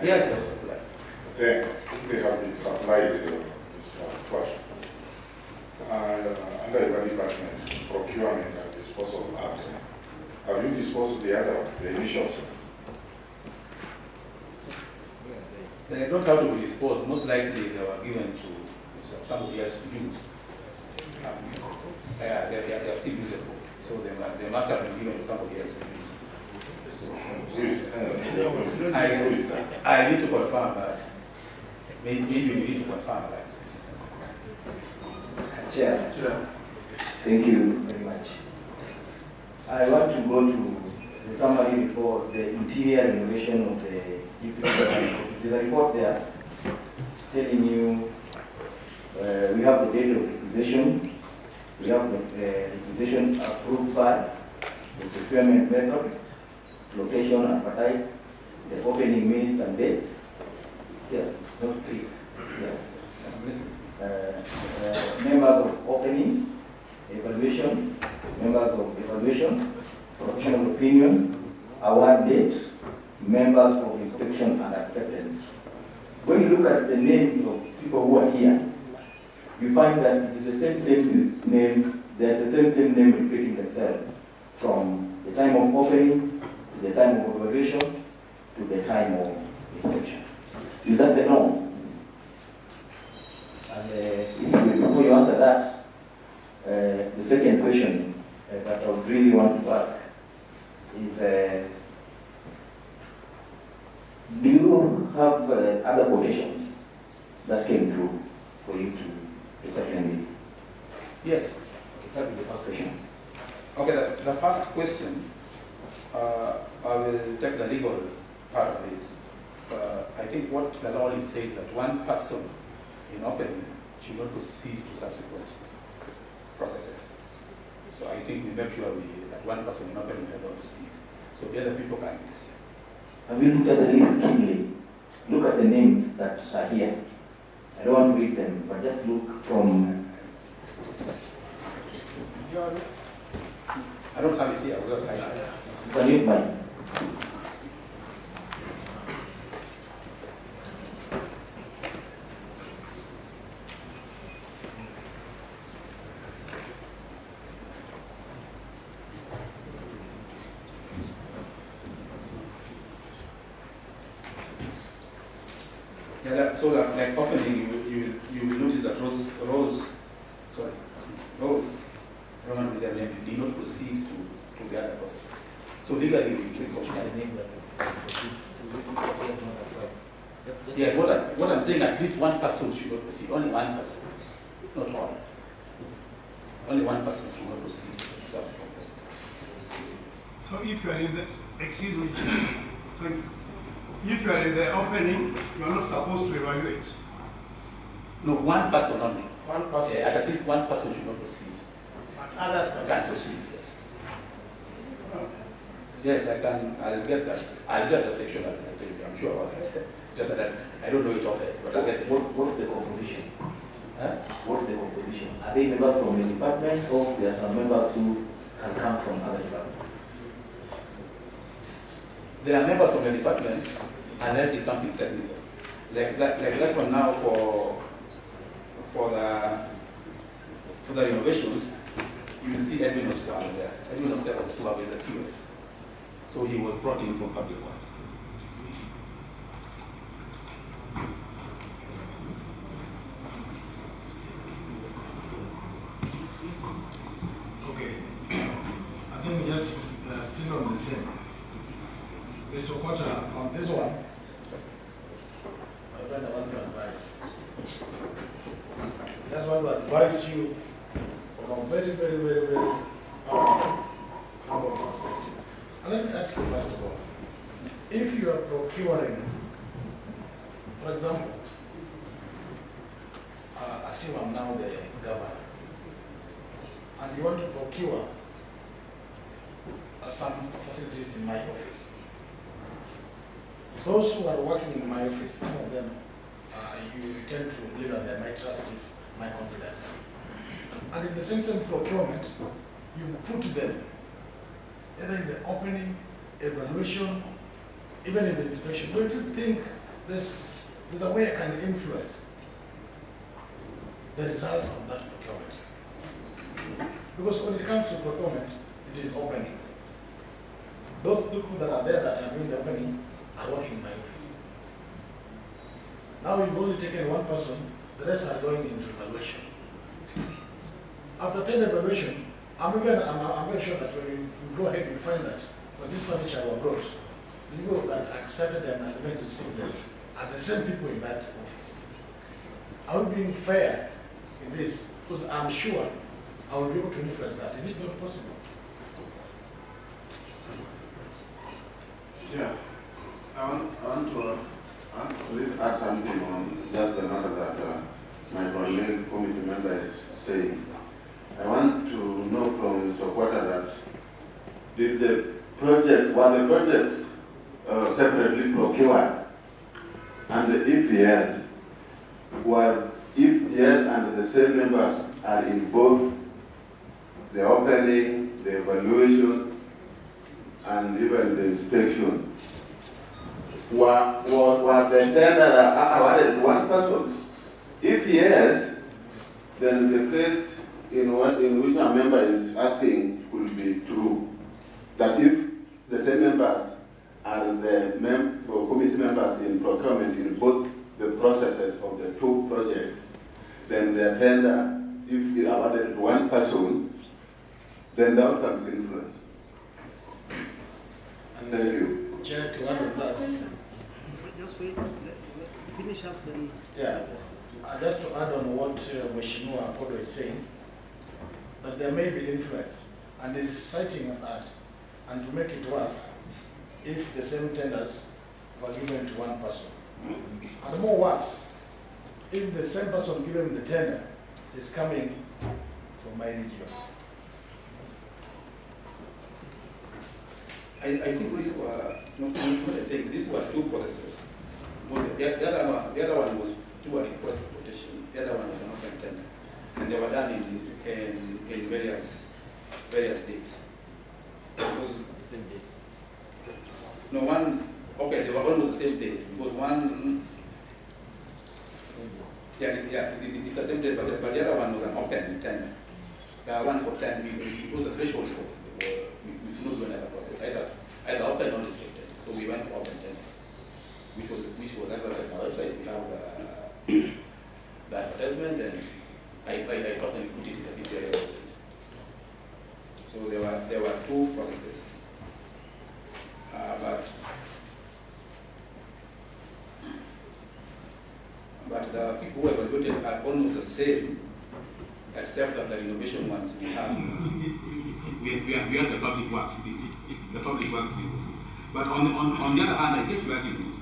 Yes, they are supplied. They have been supplied this question. Under the department, procurement and disposal act, have you disposed the other, the initials? They don't have to be disposed. Most likely they were given to somebody else to use. They are still usable. So they must have been given to somebody else to use. I need to confirm that. Maybe you need to confirm that. Chair. Thank you very much. I want to go to the summary report, the interior renovation of the Deputy Governor. There's a report there telling you we have the date of requisition, we have the requisition approved by, the procurement method, location advertised, the opening minutes and dates. It's here, not please. Members of opening, evaluation, members of evaluation, professional opinion, award date, members of inspection and acceptance. When you look at the names of people who are here, you find that it is the same name, there's the same name repeating themselves from the time of opening, to the time of evaluation, to the time of inspection. Is that the norm? And before you answer that, the second question that I would really want to ask is, do you have other quotations that came through for you to supplement this? Yes. Okay, start with the first question. Okay, the first question, I will take the legal part of it. I think what the law says that one person in opening should not proceed to subsequent processes. So I think we make sure that one person in opening does not proceed. So the other people can be the same. Have you looked at the list keenly? Look at the names that are here. I don't want to read them, but just look from... I don't have it here. You can use mine. Yeah, so that like opening, you will notice that Rose, Roman with their name, did not proceed to the other processes. So legally, we should yes, what I'm saying, at least one person should not proceed. Only one person, not all. Only one person should not proceed to subsequent processes. So if you are in the, excuse me, thank you. If you are in the opening, you are not supposed to evaluate. No, one person only. One person. At least one person should not proceed. But others can proceed, yes. Yes, I'll get that. I'll get the section that I tell you, I'm sure about that. Just that I don't know it off it, but I'll get it. What's the composition? Huh? What's the composition? Are they members from the department, or there are some members who can come from other departments? There are members from the department, unless it's something technical. Like that one now for the renovations, you will see Edwin Oswald there. Edwin Oswald is the QS. So he was brought in from Public Works. Okay. I think just still on the same. Mr. Okota, on this one, I don't want to advise. Just want to advise you from very, very, very, very humble perspective. And let me ask you first of all, if you are procuring, for example, assume I'm now the governor, and you want to procure some facilities in my office. Those who are working in my office, some of them, you tend to believe that they're my trustees, my confidence. And in the same procurement, you put them either in the opening, evaluation, even in the inspection. Don't you think there's a way I can influence the results of that procurement? Because when it comes to procurement, it is opening. Those people that are there that are doing the opening are working in my office. Now you've only taken one person, the rest are going into evaluation. After 10 evaluation, I'm very sure that when you go ahead, you find that when this furniture were brought, the people that accepted them and went to see them are the same people in that office. Are we being fair in this? Because I'm sure I will be able to influence that. Is it not possible? Yeah, I want to please add something on just the matter that my colleague committee member is saying. I want to know from Mr. Porter that did the projects, were the projects separately procured? And if yes, and the same members are in both the opening, the evaluation, and even the inspection, was the tender awarded to one person? If yes, then the case in which a member is asking will be true. That if the same members are the committee members in procurement in both the processes of the two projects, then the tender, if it awarded to one person, then the outcome is influenced. Thank you. Chair, to add on that. Just wait, finish up then. Yeah, just to add on what Mheshimiwa Apodo is saying, that there may be influence, and is citing that, and to make it worse, if the same tenders were given to one person. And more worse, if the same person given the tender is coming from my region. I think these were, these were two processes. The other one was through a request for quotation. The other one was an open tender. And they were done in various dates. Same date. No, they were almost the same date. Because one, it's the same date, but the other one was an open tender. One for 10 million, because the threshold was, we could not do another process, either open or restricted. So we went for open tender, which was advertised on our website. We have the advertisement, and I personally put it in the PPI website. So there were two processes. But the people who evaluated are almost the same, except that the renovation ones we have the public works people. The public works people. But on the other hand, I get your argument.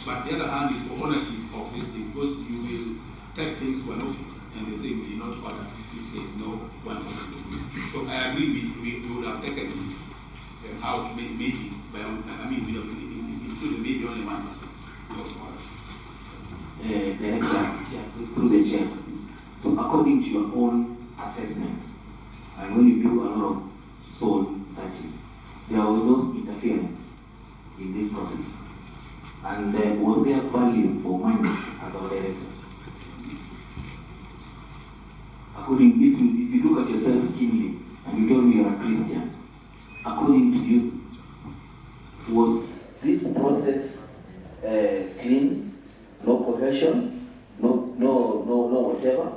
But the other hand is for ownership of this thing, because you will take things to an office and they say we did not order if there is no one person to do it. So I agree we would have taken them out maybe by we have included maybe only one person without order. Through the chair. So according to your own assessment, and when you do a lot of soul searching, there was no interference in this process. And was there value for money as our director? According, if you look at yourself keenly, and you told me you're a Christian, according to you, was this process clean, no cohesion, no whatever?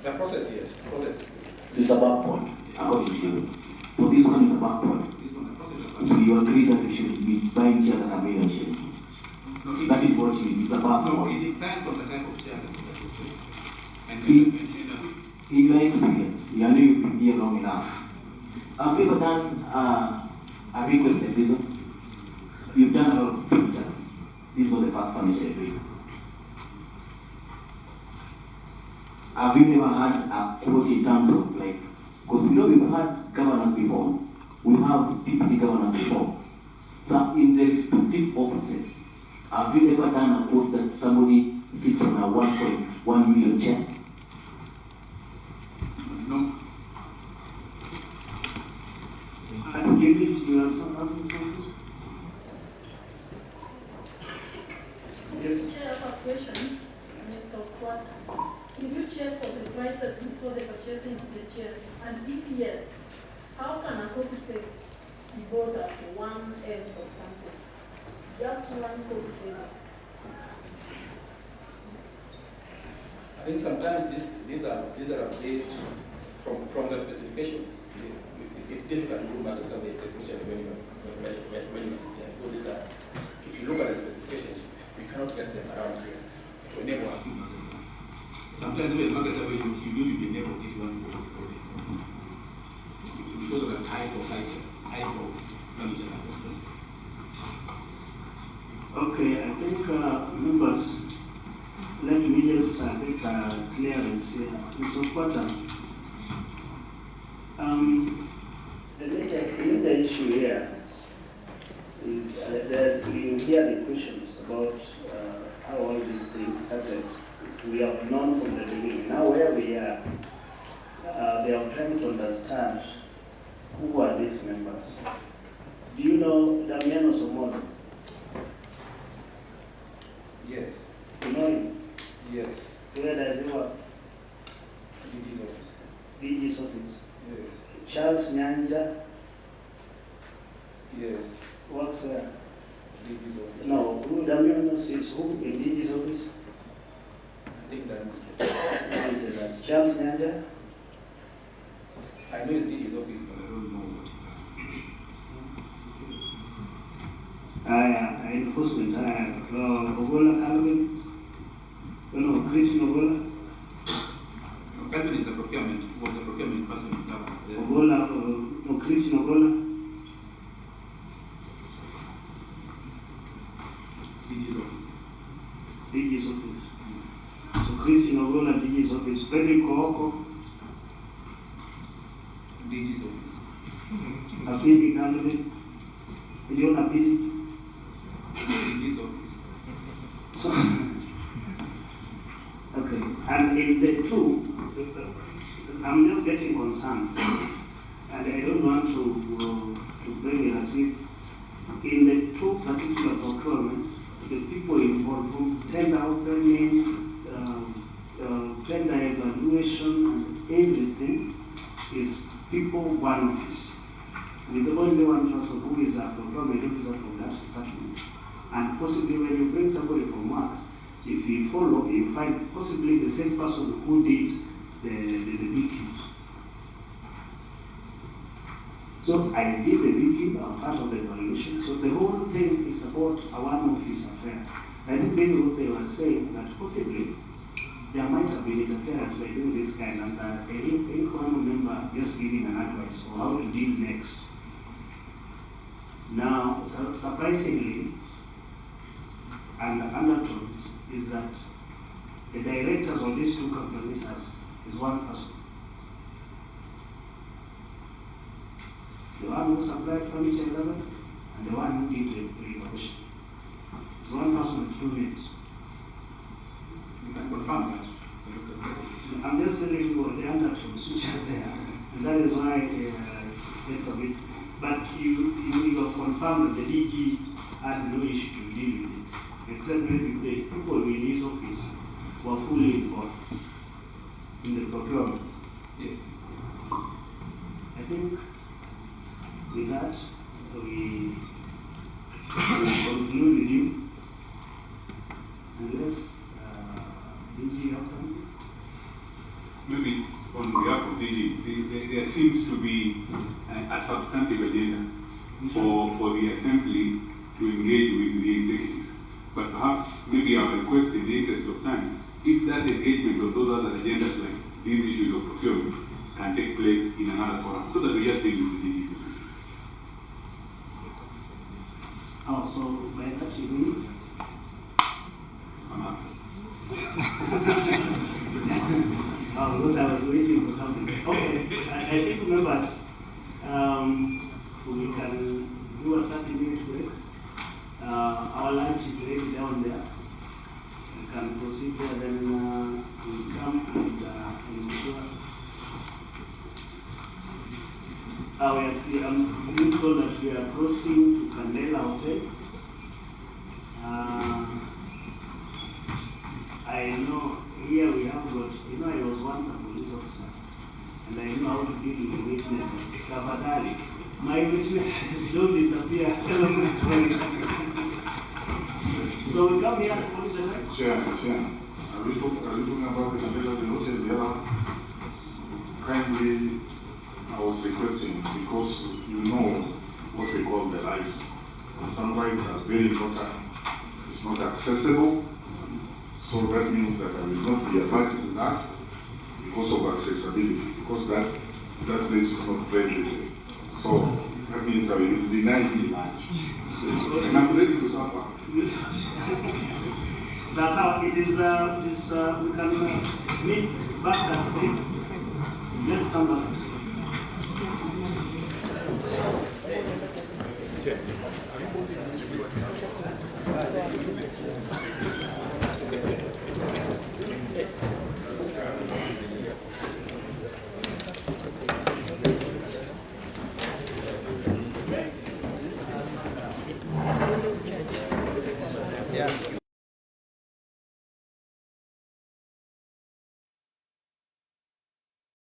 The process, yes. The process is It's a back point, according to you. So this one is a back point. So you agree that we should be buying chairs at a million shillings? That is what you, it's a back point. No, it depends on the type of chair that you specify. in your experience, you know you've been here long enough, have you ever done a request revision? You've done a lot of furniture. This was the first furniture you're doing. Have you never had a quote in terms of like, because we know we've had governors before, we have deputy governors before. So in the respective offices, have you ever done a quote that somebody sits on a 1.1 million check? No. And give it to us. Yes. Chair, I have a question, Mr. Okwata. Did you check for the prices before the purchasing of the chairs? And if yes, how can a coffee be bought at 1 M or something? Just one coffee table. I think sometimes these are updates from the specifications. It's difficult to do market surveys, especially when you're these are, if you look at the specifications, we cannot get them around here to enable us to do market survey. Sometimes when market survey, you need to be enabled if you want to go to the project. Because of the type of furniture that was specified. Okay, I think members, let me just make clearance here. Mr. Okwata, the major issue here is that you hear the questions about how all these things started. We have known from the beginning. Now where we are, they are trying to understand who are these members. Do you know Damiano Somono? Yes. You know him? Yes. Where does he work? DG's office. DG's office. Yes. Charles Nyanja Yes. works where? DG's office. No, who Damiano is who in DG's office? I think that Mr. That's Charles Nyanja. I know it's DG's office, but I don't know what he does. Enforcement. Ogola Calvin. No, Chris Ogola. Calvin is the procurement, was the procurement person in governance there. Ogola, no, Chris Ogola. DG's office. DG's office. So Chris Ogola, DG's office. Frederick Kooko. DG's office. Apidi Calvin. John Apidi. DG's office. So, okay, and in the two, I'm just getting concerned, and I don't want to bring it as if in the two particular procurement, the people involved from tender opening, tender evaluation, and everything is people one office, with only one person who is a procurement officer from that department. And possibly when you bring somebody from work, if you follow, you find possibly the same person who did the beekeeping. So I did the beekeeping, I'm part of the evaluation. So the whole thing is about a one office affair. I think basically what they were saying that possibly there might have been interference by doing this kind, and a one member just giving an advice on how to deal next. Now, surprisingly, and the undertone is that the directors of these two companies is one person. The one who supplied furniture 11 and the one who did the renovation. It's one person with 2 names. You can confirm that. I'm just telling you what the undertones which are there. And that is why it's a bit. But you have confirmed that the DG had no issue to deal with it, except maybe the people in his office were fully involved in the procurement. Yes. I think with that, we conclude with you. Unless DG has something? Maybe on behalf of DG, there seems to be a substantive agenda for the Assembly to engage with the Executive. But perhaps, maybe I will request in the interest of time, if that engagement of those other agendas like these issues of procurement can take place in another forum, so that we just deal with the issue. Oh, so by that you mean? Because I was waiting for something. Okay, I think members, we can do a 30-minute break. Our lunch is ready down there. We can proceed there, then we come and ensure. I'm being told that we are crossing to Candela Hotel. I know here we have got, I was once a police officer, and I know how to deal with witnesses. Kavadali, my witnesses don't disappear. So we come here, police and Chair, are we talking about the Candela Hotel? The other kindly, I was requesting, because you know what they call the rights. Some rights are very important. It's not accessible. So that means that I will not be a party to that because of accessibility, because that place is not friendly. So that means I will deny the lunch. And I'm ready to suffer. That's how it is, we can meet back at home. Let's come back. Yeah.